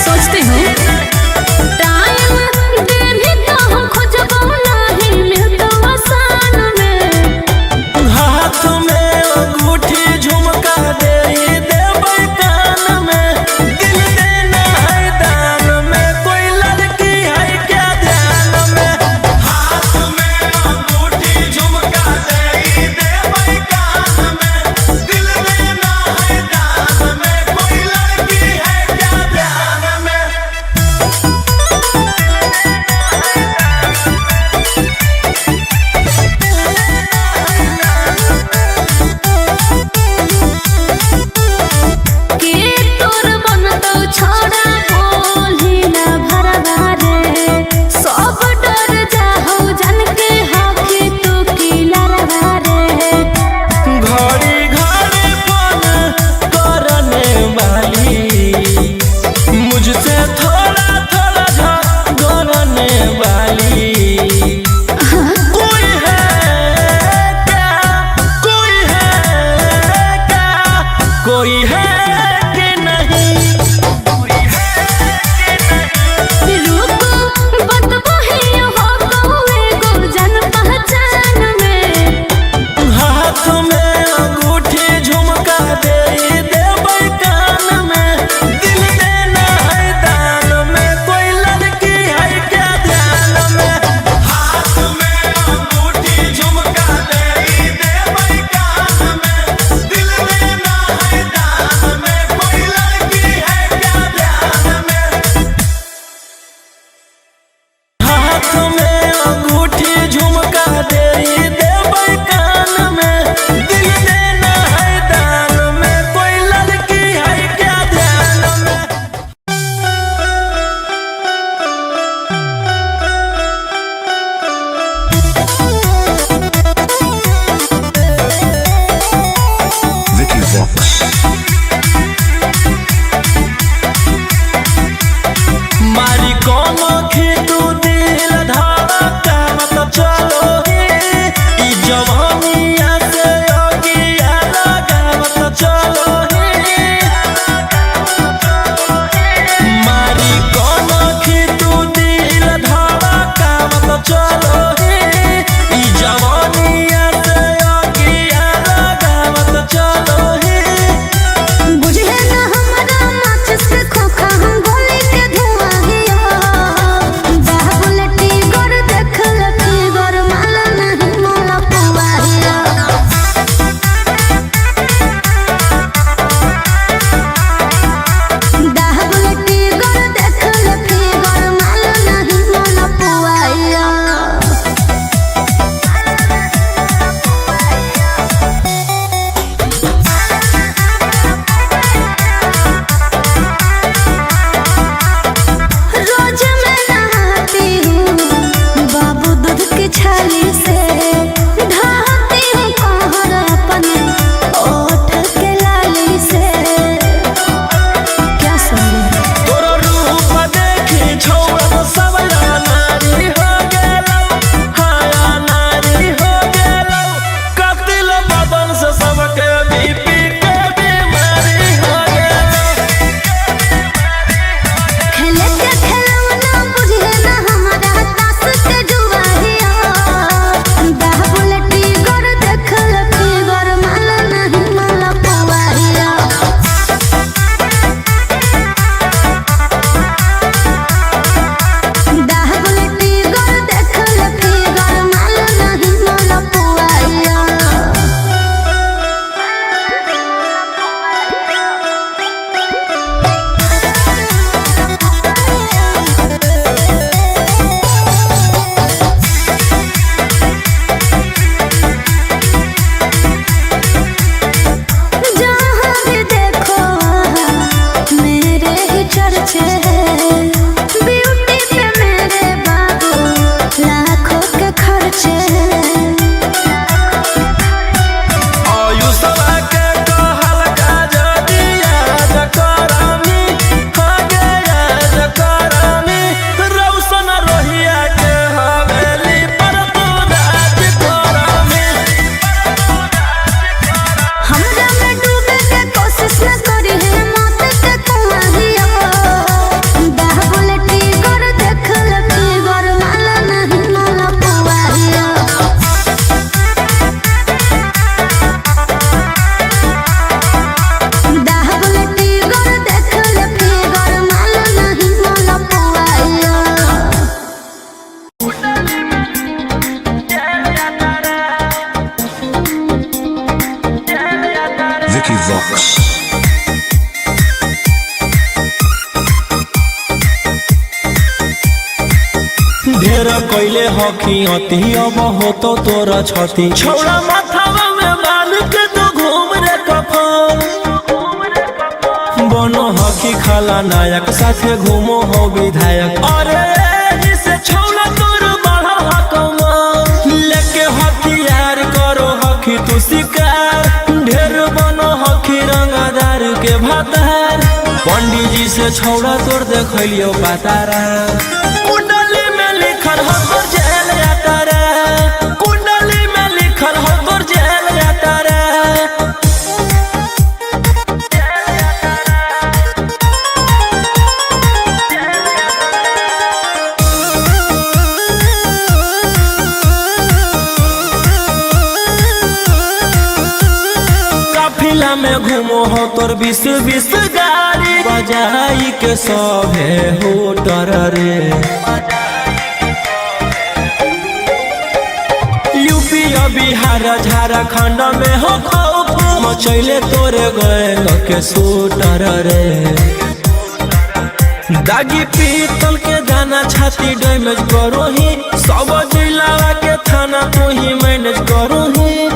सोचते हो टाइम देने का हम खोजबो नहीं मिलतो आसान में। हाथ में अंगूठी झुमका दे देबै कान में, दिल देना है दान में, कोई लड़की है क्या ध्यान में। हाथ में अंगूठी झुमका दे देबै कान में, दिल देना है दान में, कोई लड़की है क्या ध्यान में। के तोर बनतो छोड़ा बोली ना भरवा रे, सब डर जाहो जन के हकी तू की लरवा रे। घड़ी घड़ी फोन करने वाली, मुझसे थोड़ा थोड़ा झगड़ने वाली, कोई है क्या, कोई है क्या, कोई है कि नहीं। रुको बतबो ही हो कोए गो जन पहचान में। हाथ में अंगूठी झुमका दे देबै कान में, दिल देना है दान में, कोई लड़की है क्या ध्यान में। हाथ में अंगूठी झुमका दे देबै कान में, दिल देना है दान में, कोई लड़की है क्या ध्यान में। हाथ में अंगूठी झुमका दे देबै कान में, दिल देना है दान में, कोई लड़की है क्या ध्यान में। Vicky Vox. मारी कोनो खितू दिल धड़का मत चलो ई जवानिया से योगिया लगा मत चलो मारी कोनो खितू दिल धड़का मत चलो ई जवानिया से योगिया लगा मत चलो। बुझे ना हमरा माचिस के खोखा हम गोली के धुआं हिया। ढेर कैले हकी अति अब हो तो तोरा छती छौड़ा माथावा में बाल के तो घूम रे कफन बनो हकी खाला नायक साथे घूमो हो विधायक अरे जिसे छौड़ा तोर बढ़ा हकमा लेके हथियार करो हकी तू शिकार ढेर बनो हकी रंगदार के भातार पंडित जी से छौड़ा तोर देखलियो पातारा कुंडली में लिखल हो तोर जेल यात्रा कुंडली में लिखल हो तोर जेल यात्रा काफिला में घूमो हो तोर 20 गाड़ी बजाई के सभे होटर रे यूपी बिहार झारखंड में हो खौफ मचैले तोरे गैंग के शूटर रे दागी पीतल के दाना छाती डैमेज करो ही सब जिला के थाना तू ही मैनेज करो ही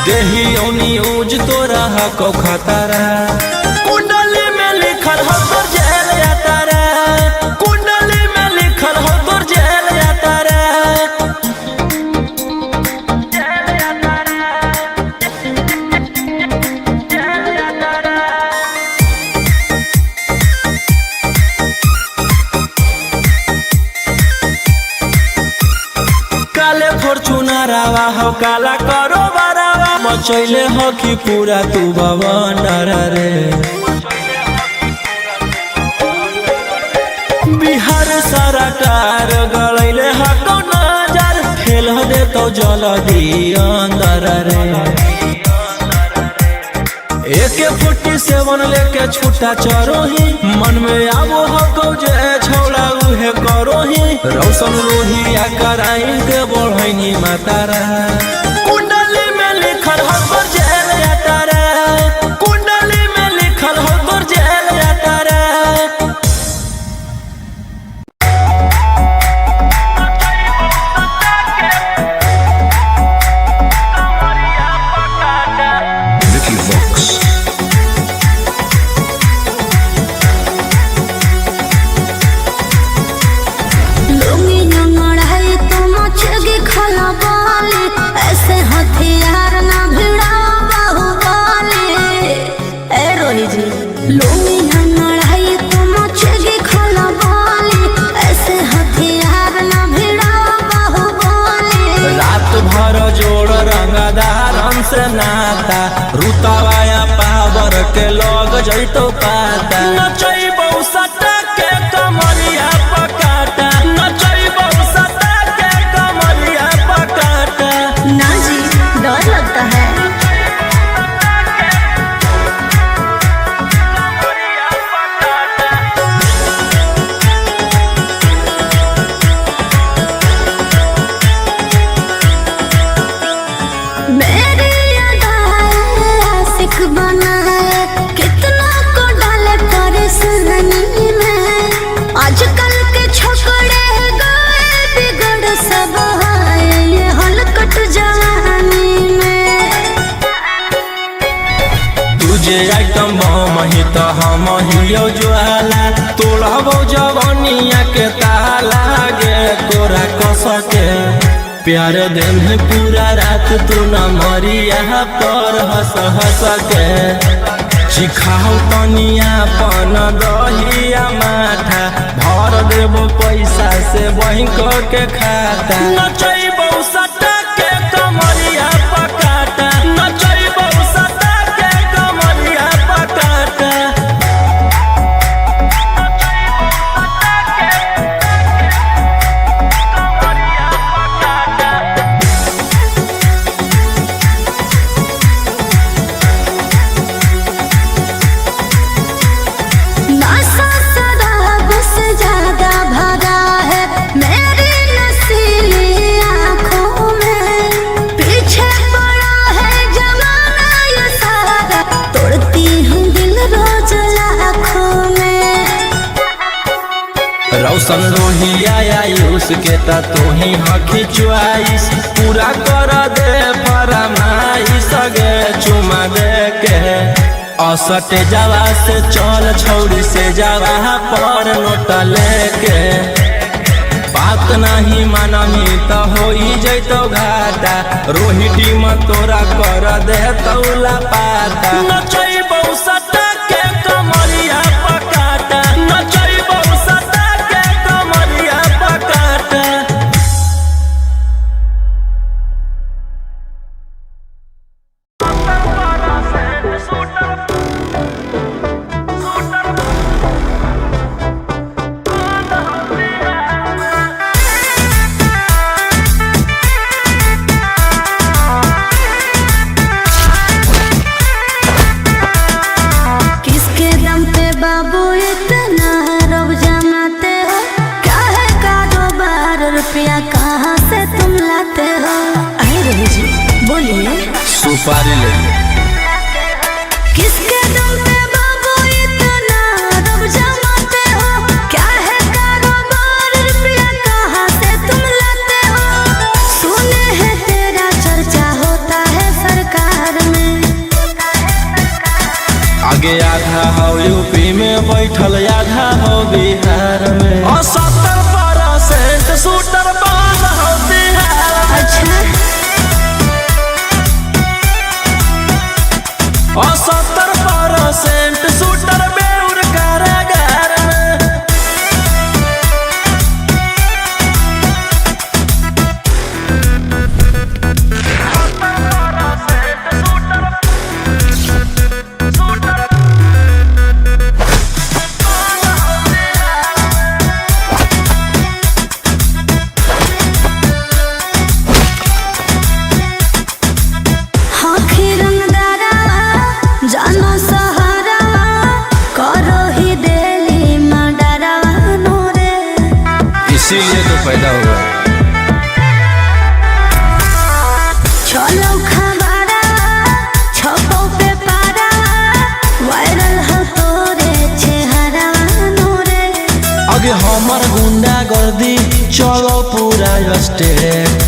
देही ओनी ऊज तोरा हको खतरा कुंडली में लिखल हो तोर जेल यात्रा कुंडली में लिखल हो तोर जेल यात्रा काले फॉर्च्यूनरवा हो काला करो बरावा मचैले हो कि पूरा तू बवंडर रे बिहार सरकार गलैले हको नजर फेल दे तो जल्दी अंदर रे AK-47 लेके छूटा चरो ही मन में आवो हको जे छौड़ा उहे करो ही रौशन रोहिया कराइन के बढ़ैनी मातारा कुंडली में लिखल हो तोर जेल यात्रा कुंडली में लिखल हो तोर जेल यात्रा Vicky Vox. लुंगी नंगड़ाई तो मचगी खला बाले ऐसे हथियार ना भिड़ाओ बाहुबली ए रोही जी लुंगी नंगड़ाई तो मचगी खला बाले ऐसे हथियार ना भिड़ाओ बाहुबली रात भर जोड़ रंगदारन से नाता रुतवाया पावर के लग जैतो पाता नचैबौ सटा के कमरिया पकाटा नचैबौ सटा के कमरिया पकाटा ना जी डर लगता है मेरी अदाएं आशिक बनाए कितना को डाले परेशानी में आजकल के छोकरे गए बिगड़ सब है ये हलकट जवानी में तुझे आइटम बम ही तो हम हियो ज्वाला तोड़बो जवानिया के ताला गे तोरा कस के प्यार दिन पूरा रात तू न मरिया पर हंस हंस के चिखाओ तनिया पन दहिया माथा भर देबो पैसा से बैंक के खाता नचैबौ सटा के कमरिया पकाटा नचैबौ सटा के कमरिया पकाटा नशा शराब से ज्यादा भरा है मेरी नसीलिया रौशन रोहिया आयुष के ता तू ही हकी चुआइस पूरा कर दे फरमाइश गे चुमा दे के असटे जावा से चल छौड़ी से जावा पर नोट लेके बात नहीं मानमी तो हो जैतो घाटा रोहिटी में तोरा कर दे तौला पाता नचैबौ सटा के कमरिया पकाटा नचैबौ सटा के कमरिया पकाटा। किसके दम पे बाबू इतना रब जमाते हो? क्या है कारोबार, रुपया कहाँ से तुम लाते हो? अरे रवि जी बोलिए। सुपारी ले किसके दम पे बाबू इतना रब जमाते हो? क्या है कारोबार, रुपया कहाँ से तुम लाते हो? सुने हैं तेरा चर्चा होता है सरकार में। आगे आधा हो यूपी में बैठल आधा हो बिहार में और 70% शूटर बंद हो बिहार में। अच्छा और 70% शूटर बेउर कारागार में। हाथी रंगदारा जानो सहारा करो ही देली मडरा नोरे। इसीलिए तो पैदा हुआ। चलो खबरा छपो पे पारा वायरल हो तोरे चेहरा नोरे। आगे हमर गुंडा गर्दी चलो पूरा स्टेट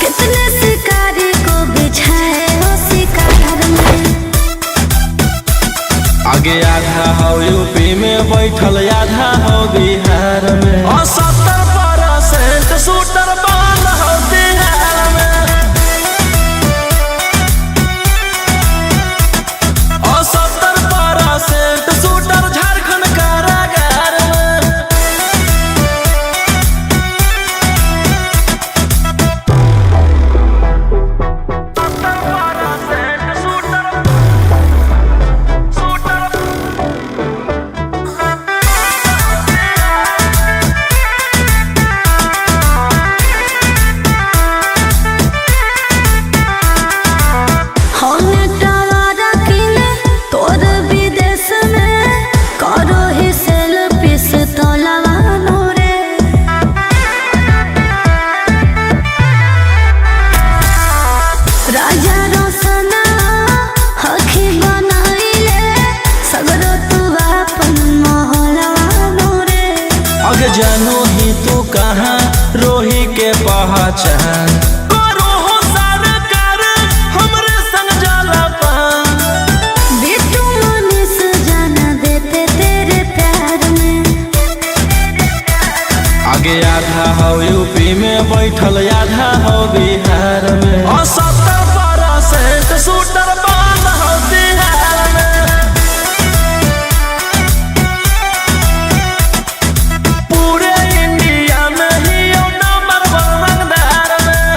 कितने शिकारी को बिछाए हो शिकार में। आगे आधा हो यूपी में बैठल आधा हो बिहार में और 70% शूटर बंद हो बिहार में। और 70% शूटर झारखंड कारागार में। होने टवारा किले तोर विदेश में करो ही सेल्फी से तोलवा नोरे। राजा रोशना हखी बनाइले सगरो तू अपन मोहलवा नोरे। आगे जानो ही तू कहाँ रोही के पहचान करो हो सरकार हमरे संग जाला पान। बिट्टू मनीष जाना देते तेरे प्यार में। आगे आधा हो यूपी में बैठल आधा हो बिहार में और 70% शूटर बंद हो बिहार में। पूरे इंडिया में ही नंबर 1 रंगदार में।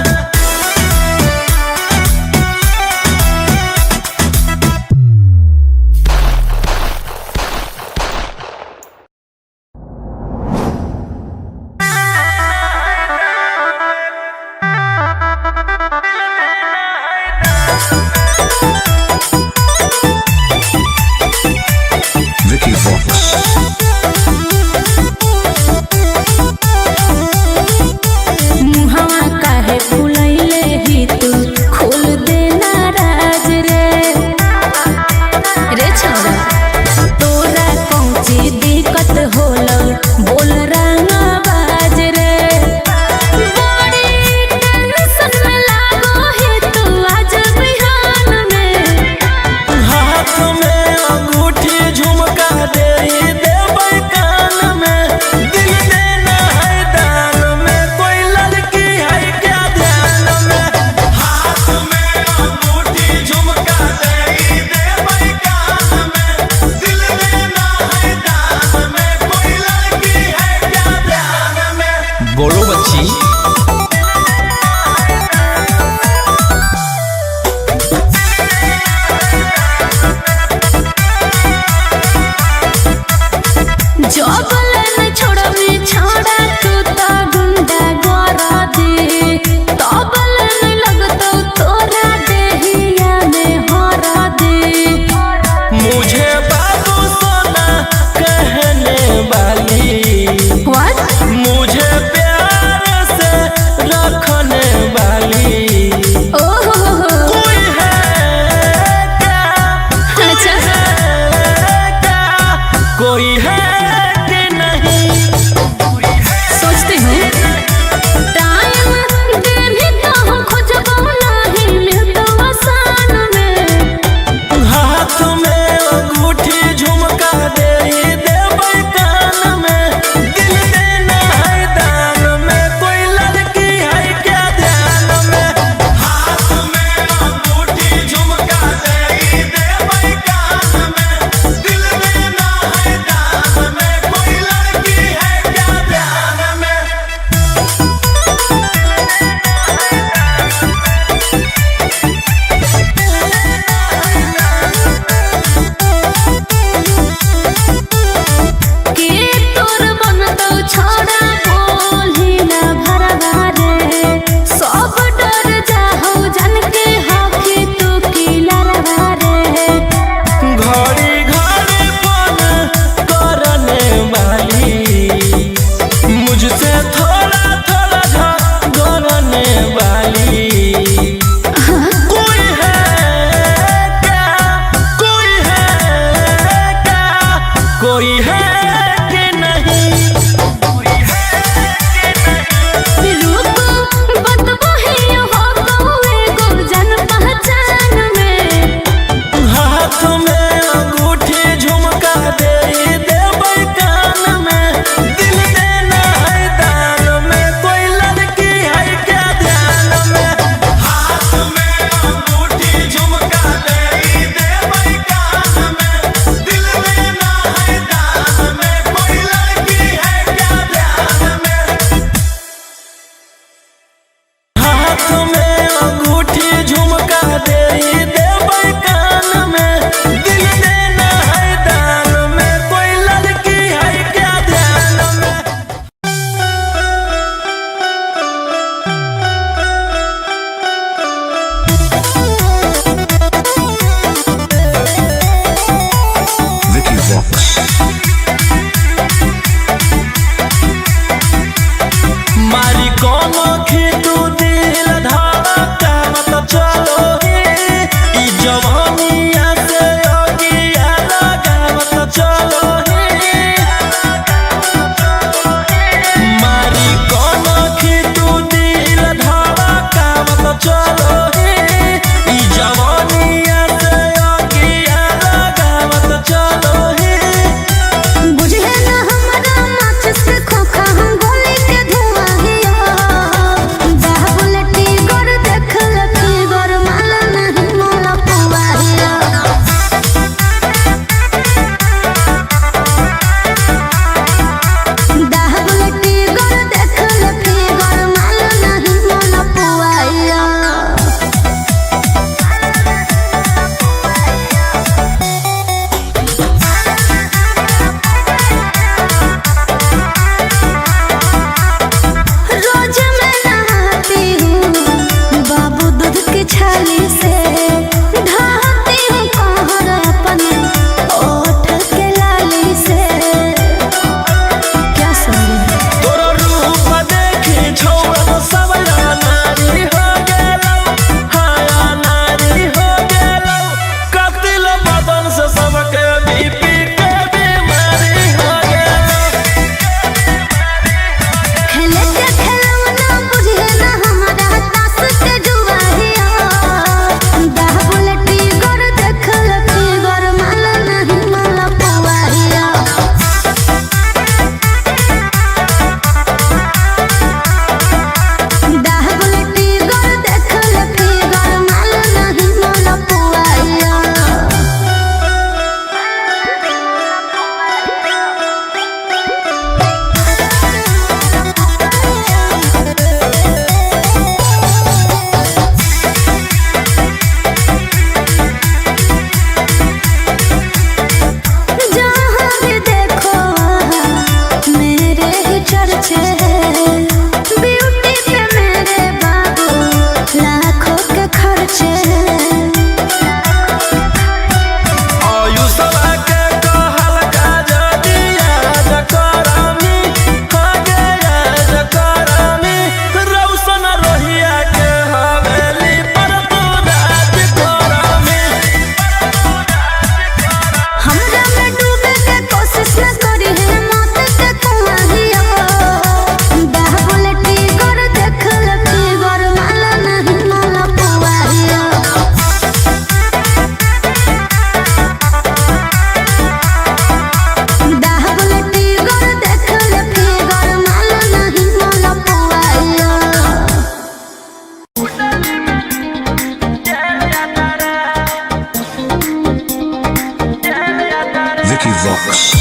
Vicky Vox.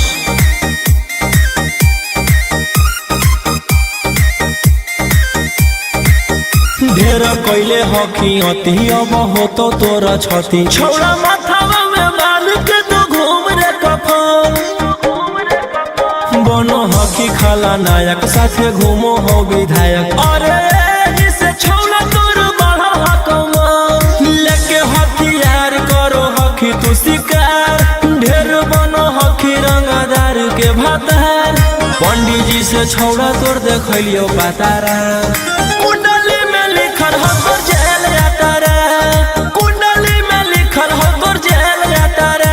ढेर कैले हकी अति अब हो तो तोरा छती छौड़ा माथावा में बाल के तो घूम रे कफन बनो हकी खाला नायक साथे घूमो हो विधायक अरे जिसे छौड़ा तोर बढ़ा हकमा लेके हथियार करो हकी तू शिकार ढेर बनो हकी रंगदार के भातार पंडित जी से छौड़ा तोर देखलियो पातारा कुंडली में लिखल हो तोर जेल जाता रे कुंडली में लिखल हो तोर जेल जाता रे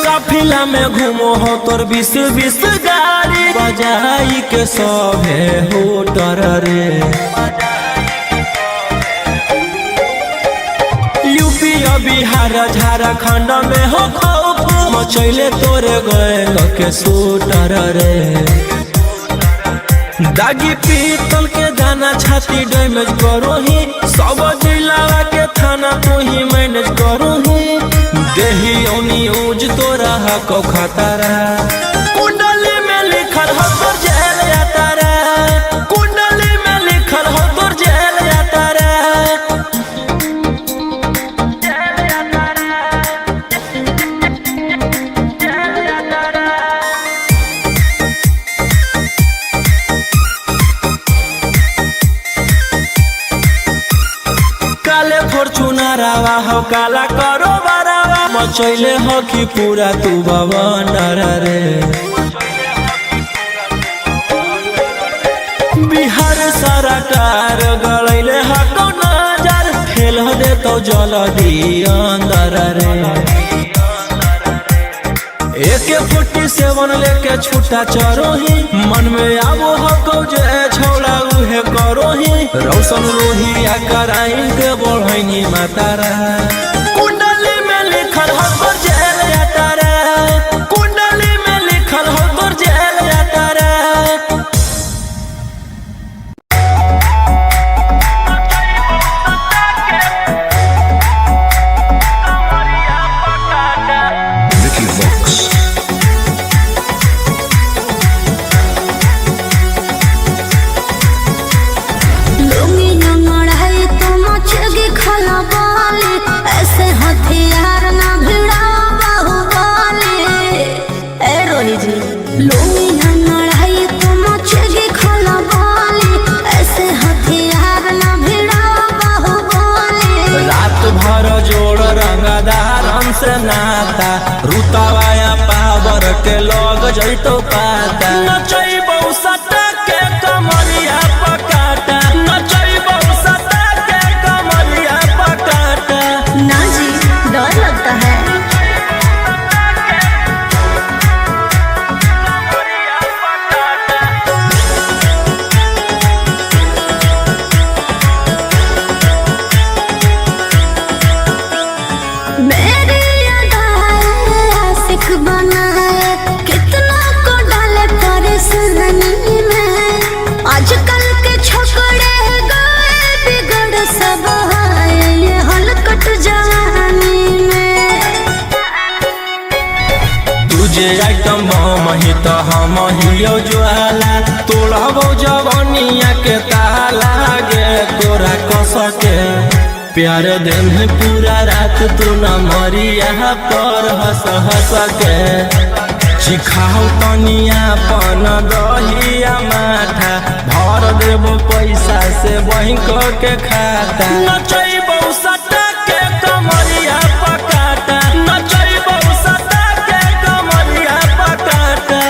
काफिला में घूमो हो तोर 20 गाड़ी बजाई के सभे होटर रे यूपी बिहार झारखंड में हो खौफ मचैले तोरे गैंग के शूटर रे दागी पीतल के दाना छाती डैमेज करो ही सब जिला के थाना तू ही मैनेज करो ही देही न्यूज तोरा हको खतरा कुंडली में लिखल हो तोर जेल जाता रे कुंडली में लिखल हो तोर जेल जाता रे काले फॉर्च्यूनर आवा हो काला करो बरावा मचैले हो कि पूरा तू बवंडर रे बिहार सरकार गलैले हको नजर फेल दे तो जल्दी अंदर रे AK-47 लेके छूटा चरो ही मन में आवो हको जे छौड़ा उहे करो ही रौशन रोहिया कराइन के बढ़ैनी मातारा कुंडली में लिखल हो तोर जेल जाता रे कुंडली में लिखल हो तोर जेल जाता रे Vicky Vox. लुंगी नंगड़ाई तो मचगी खला बाली ऐसे हथियार ना भिड़ा बाहुबली ए रोही जी लुंगी नंगड़ाई तो मचगी खला बाली ऐसे हथियार ना भिड़ा बाहुबली रात भर जोड़ रंगदारन से नाता रुतावाया पावर के लग जैतो पाता नचैबौ सटा के कमरिया पकाटा नचैबौ सटा के कमरिया पकाटा ना जी डर लगता है मेरी अदाएं आशिक बनाए कितना को डाले परेशानी में आजकल के छोकरे गए बिगड़ सब है ये हलकट जवानी में तुझे आइटम बम ही तो हम हियो ज्वाला तोड़बो जवनिया के ताला गे तोरा कस के प्यार दिन पूरा रात तू न मरिया पर हंस हंस के चिखाओ तनिया पन दहिया माथा भर देबो पैसा से बैंक के खाता नचैबौ सटा के कमरिया पकाटा नचैबौ सटा के कमरिया पकाटा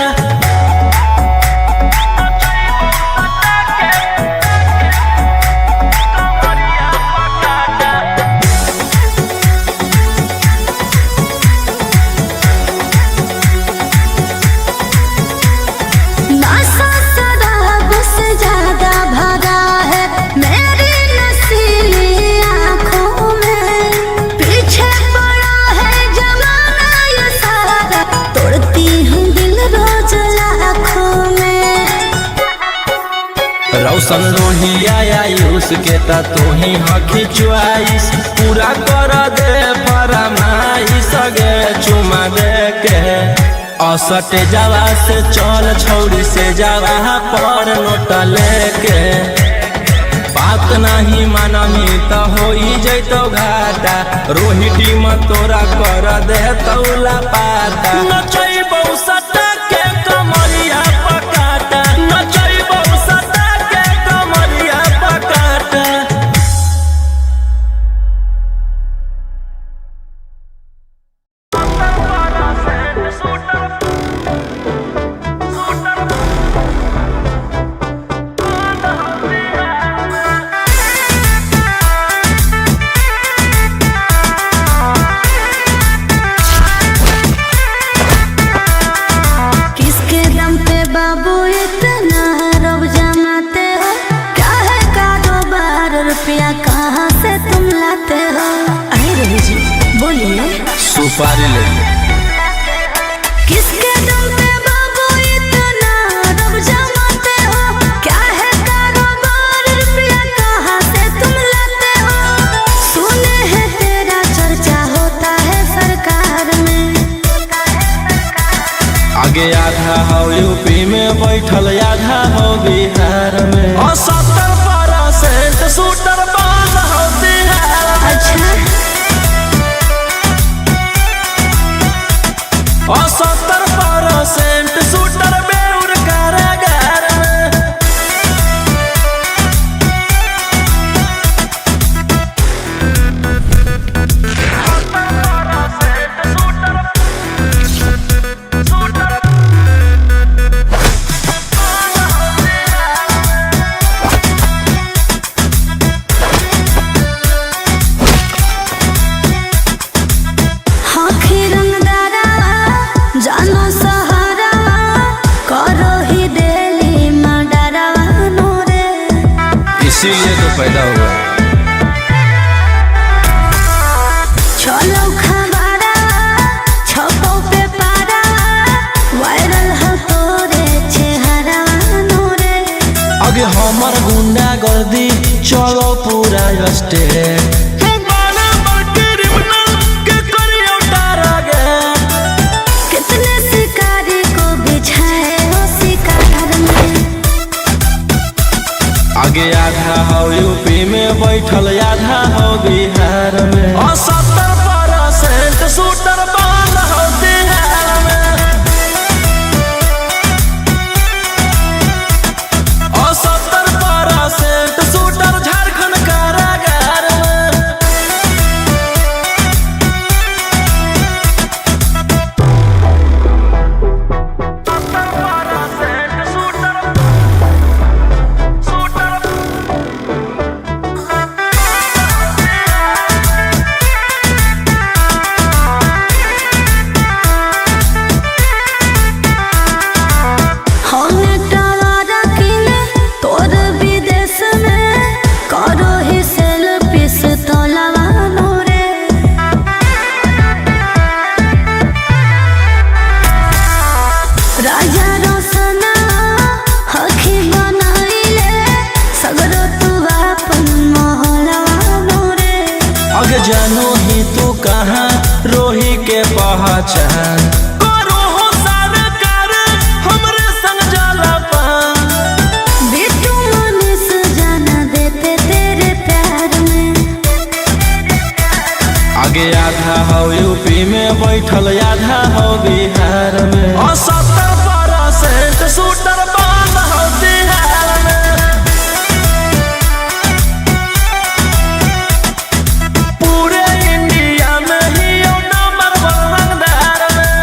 नशा शराब से ज्यादा भरा है मेरी नशीली आँखों रोशन रोहिया आयुष के ता तू ही हकी चुआइस पूरा कर दे फरमाइश गे चुमा दे के असटे जावा से चल छौड़ी से जावा पर नोट लेके बात नहीं मानमी तो हो जैतो घाटा रोहिटी में तोरा कर दे तौला पाता नचैबौ सटा के कमरिया पकाटा नचैबौ सटा के कमरिया पकाटा। किसके दम पे बाबू इतना रब जमाते हो? क्या है कारोबार, रुपया कहाँ से तुम लाते हो? अरे रवि जी बोलिए। सुपारी ले किसके दम पे बाबू इतना रब जमाते हो? क्या है कारोबार, रुपया कहाँ से तुम लाते हो? सुने हैं तेरा चर्चा होता है सरकार में। आगे आधा हो यूपी में बैठल आधा हो बिहार में 70% शूटर बंद हो बिहार में। अच्छा 70% शूटर बेउर कारागार में। हाथी रंगदारा जानो सहारा करो ही देली मडरा नूरे। इसीलिए तो पैदा हुआ। चलो खबरा छपो पे पारा वायरल हो तोरे चेहरा नूरे। आगे हमर गुंडा गर्दी चलो पूरा स्टेट कितने शिकारी को बिछाए हो शिकार में। आगे आधा हो यूपी में बैठल आधा हो बिहार में 70% शूटर बंद हो बिहार में। 70% शूटर झारखंड कारागार में। होने टवारा किने तोर विदेश में करो ही सेल्फी से तोलवा नूरे। राजा रोशना हखी बनाइले सगरो तू अपन मोहलवा नूरे। अगे जानो ही तू कहाँ रोही के पहचान करो हो सरकार हमरे संग जाला पान। बिट्टू मनीष जाना देते तेरे प्यार में। आगे आधा हो यूपी में बैठल आधा हो बिहार में 70% शूटर बंद हो बिहार में। पूरे इंडिया में ही नंबर 1 रंगदार में।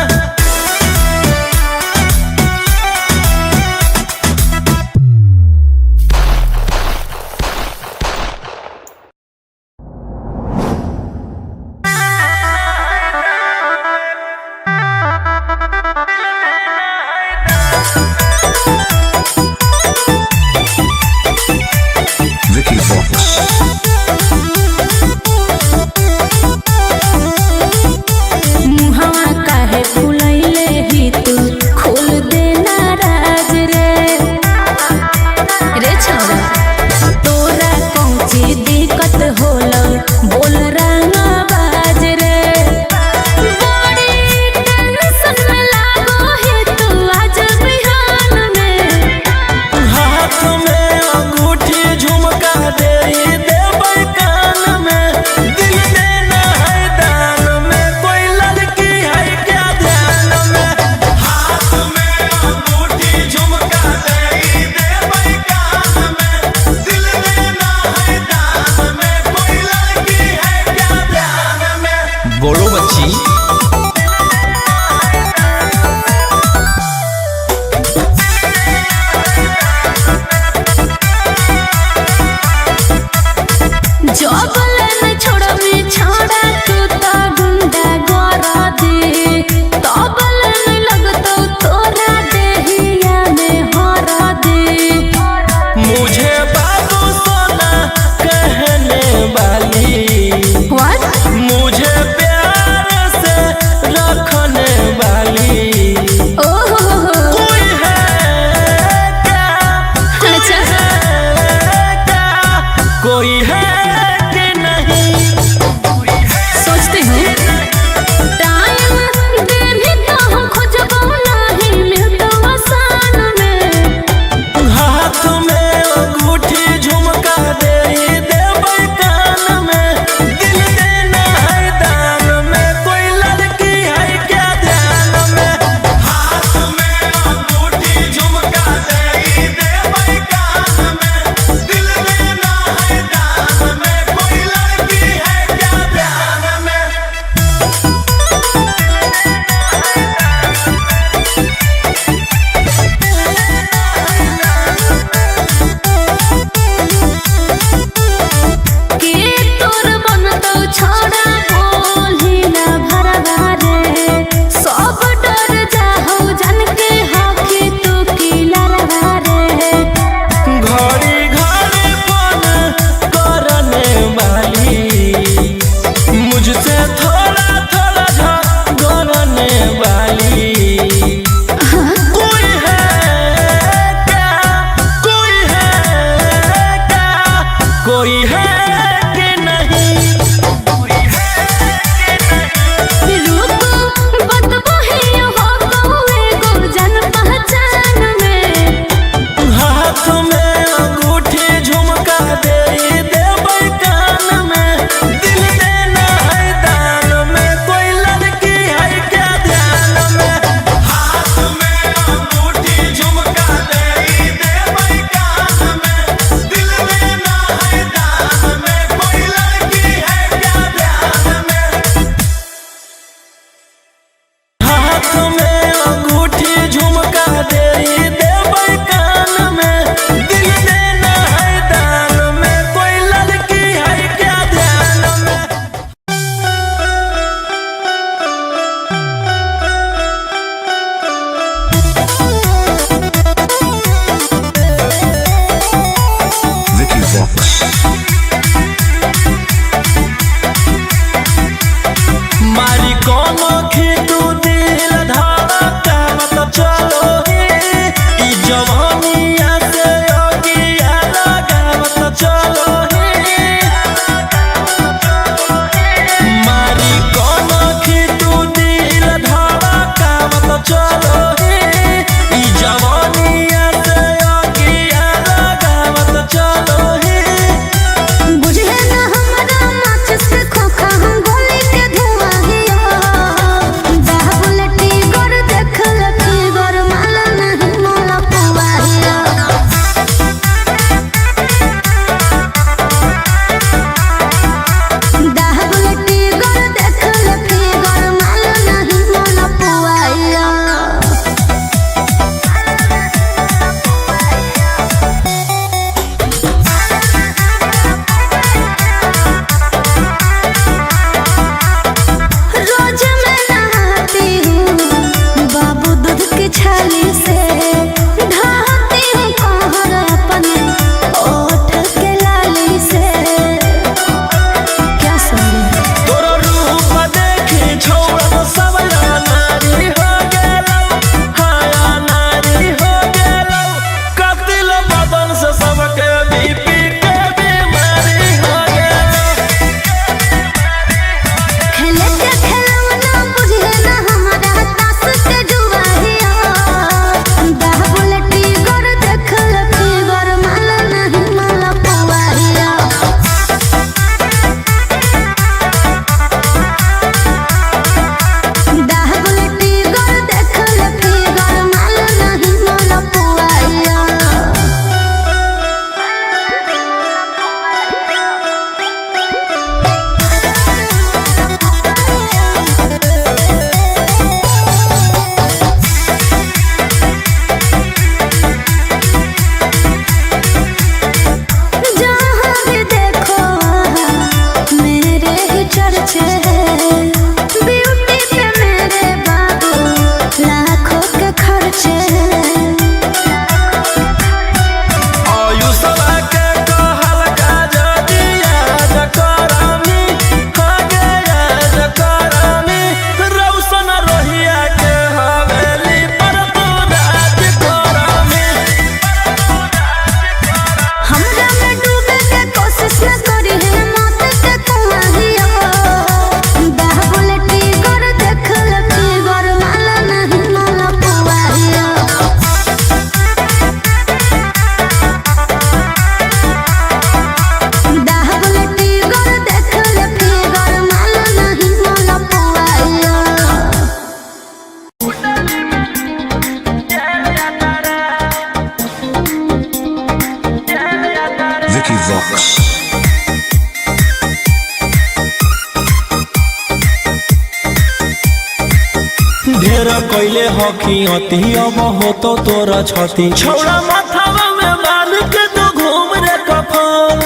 कैले हकी अति अब हो तो तोरा छती छौड़ा माथावा में बाल के तो घूम रे कफन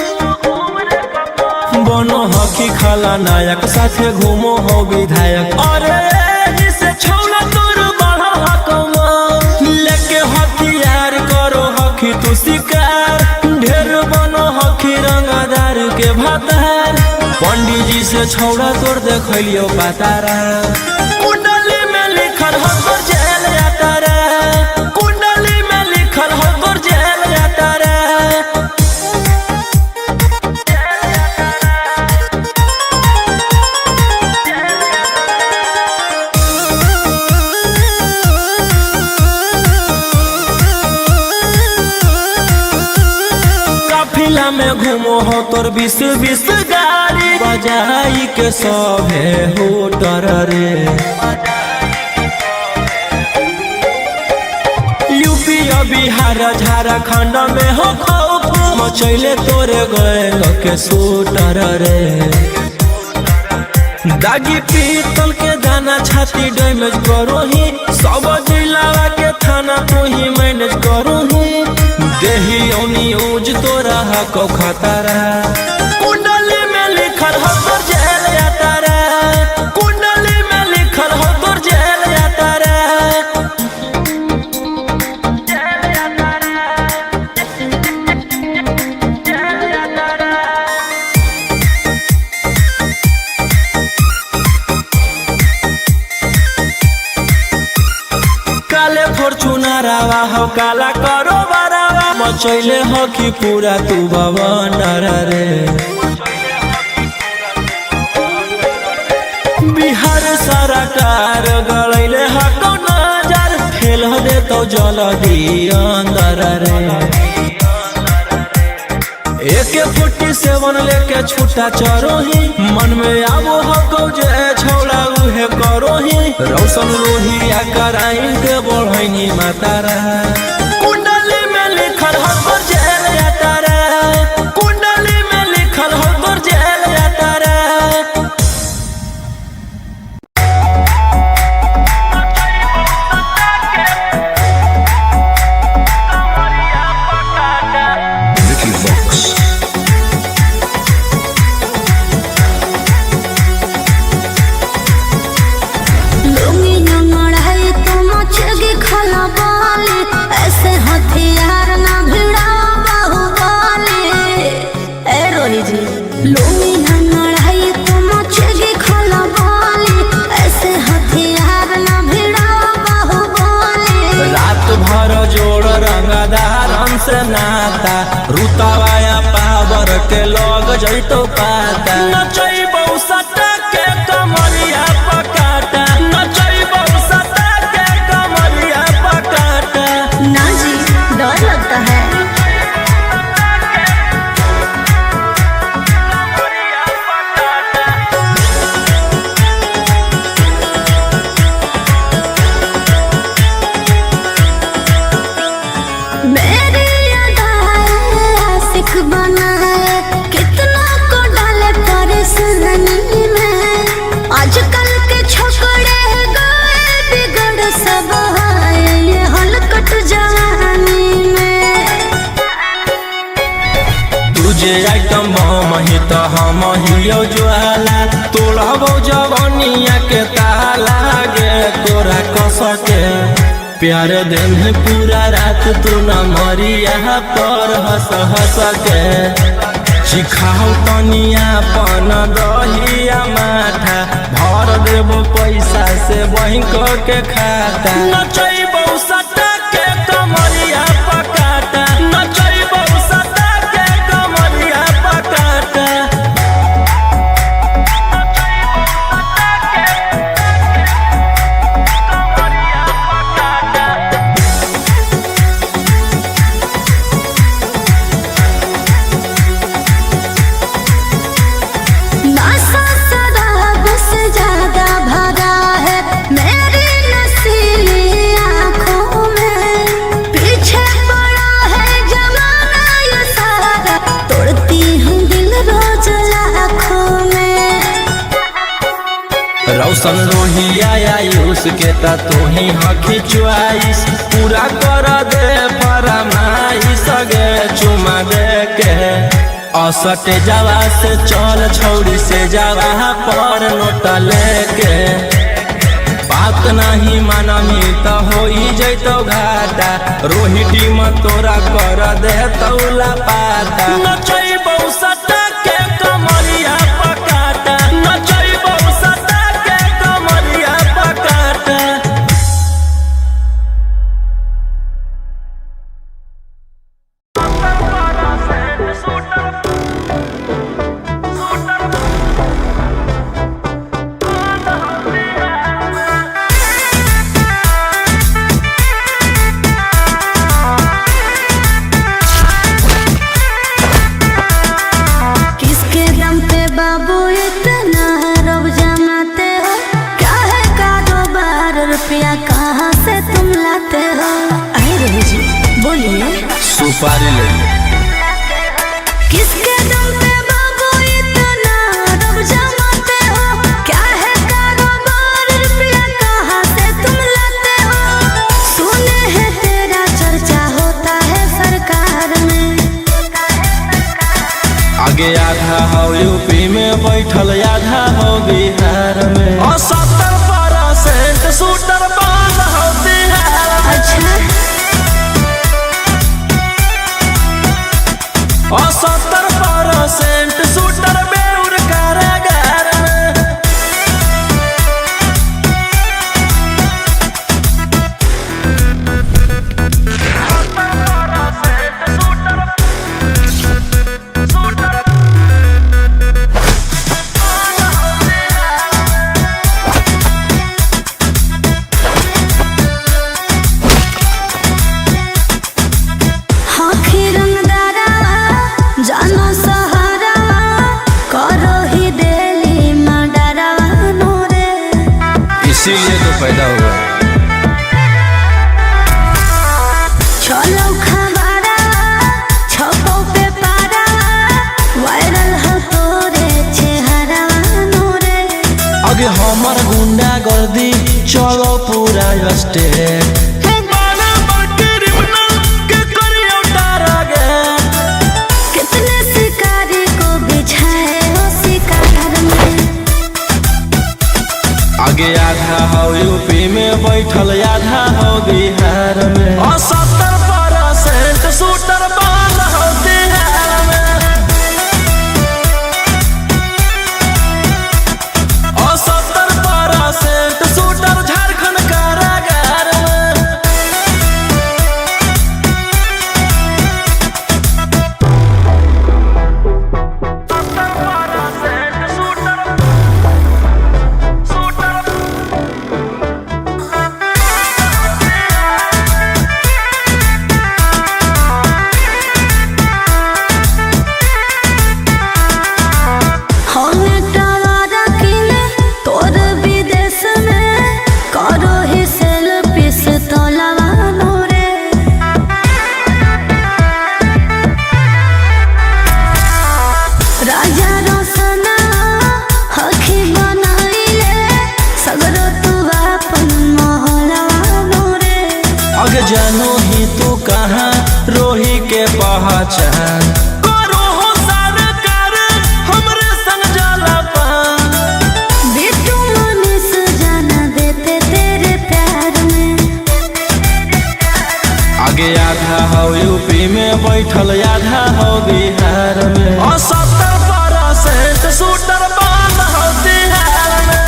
बनो हकी खाला नायक साथे घूमो हो विधायक अरे जिसे छौड़ा तोर बढ़ा हकमा लेके हथियार करो हकी तू शिकार ढेर बनो हकी रंगदार के भातार पंडित जी से छौड़ा तोड़ देखलियो पातारा कुंडली में लिखल हो तोर जेल यातारा कुंडली में लिखल हो तोर जेल यातारा काफिला में घूमो हो तोर 20 गाड़ी बजाई के सभे होटर रे यूपी बिहार झारखंड में हो खौफ मचैले तोरे गैल के सूटर रे दागी पीतल के दाना छाती डैमेज करो ही सब जिला के थाना तो ही मैनेज करो ही देही न्यूज तो रहा को खतरा कुंडली में लिखल हो तोर जेल यातारा कुंडली में लिखल हो तोर जेल यातारा काले फॉर्च्यूनर आवा हो काला करो बरावा मचैले हो कि पूरा तू बवनर रे बिहार सरकार गलैले हको नजर फेल दे तो जल्दी अंदर रे AK-47 लेके छूटा चरो ही मन में आबो हको जे छौड़ा उहे करो ही रौशन लोहिया कराइन के बढ़ैनी मातारा कुंडली में लिखल हो तोर जेल यातारा कुंडली में लिखल हो तोर जेल यातारा Vicky Vox. लुंगी नंगड़ है तो मचेगी खला बाली ऐसे हथियार ना भिड़ा बाहुबली ए रोही जी लुंगी नंगड़ है तो मचेगी खला बाली ऐसे हथियार ना भिड़ा बाहुबली रात भर जोड़ रंगदार हमसे नाता रुतावाया पावर के लग जैतो पाता नचैबौ सटा के कमरिया पकाटा नचैबौ सटा के कमरिया पकाटा ना जी डर लगता है मेरी अदाएं आशिक बनाए कितना को डाले परेशानी में आजकल के छोकरे गए बिगड़ सब है ये हलकट जवानी में तुझे आइटम बम ही तो हम हियो ज्वाला तोड़बो जवानिया के ताला गे तोरा कस के प्यार दिन पूरा रात तू न मरिया पर हंस हंस के सिखाओ तनिया पन दहिया माथा भर देबो पैसा से बैंक के खाता नचैबौ सटा के कमरिया पकाटा नचैबौ सटा के कमरिया पकाटा नशा शराब से ज्यादा भरा है मेरी नशीली आँखों दर्शन रोहिया आयुष के ता तू ही हकी च्वाइस पूरा कर दे फरमाइश गे चुमा दे के असटे जावा से चल छौड़ी से जावा पर नोट लेके बात नहीं मानमी तो हो जैतो घाटा रोहिटी में तोरा कर दे तौला पाता नचैबौ सटा के कमरिया पकाटा नचैबौ सटा के कमरिया पकाटा रुपया कहाँ से तुम लाते हो? आए रवि जी बोलिए। सुपारी ले किसके दम पे बाबू इतना रब जमाते हो? क्या है कारोबार रुपया कहाँ से तुम लाते हो? सुने हैं तेरा चर्चा होता है सरकार में। आगे आधा हो यूपी में बैठल आधा हो बिहार में 70% शूटर बंद हो बिहार में। अच्छा 70% शूटर बेउर कारागार में। जानो सहारा करो ही दिली मडरावा नूरे। इसीलिए तो पैदा हुआ चलो खबरा छपो पे पारा वायरल हो तोरे चेहरा नूरे। आगे हमार गुंडा गर्दी चलो पूरा स्टेट आगे आधा हो यूपी में बैठल आधा हो बिहार में 70% शूटर बंद हो बिहार में। 70% शूटर झारखंड कारागार में। जानू ही तू कहाँ रोही के पहचान करो हो सरकार हमरे संग जाला पान। बिट्टू मनीष जाना देते तेरे प्यार में। आगे आधा हो यूपी में बैठल आधा हो बिहार में 70% शूटर बंद हो बिहार में।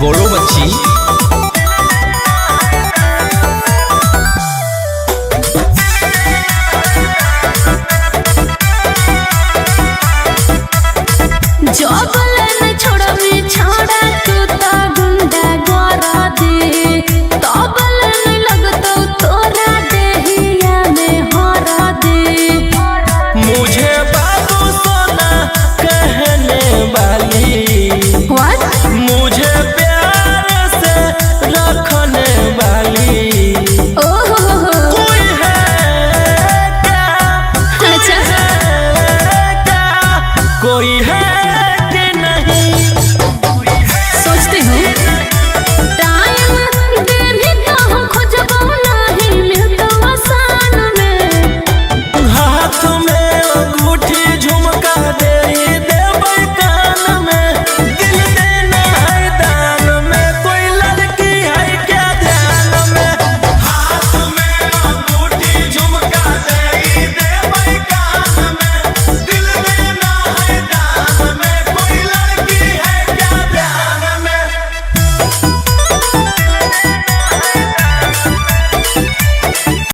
बोलो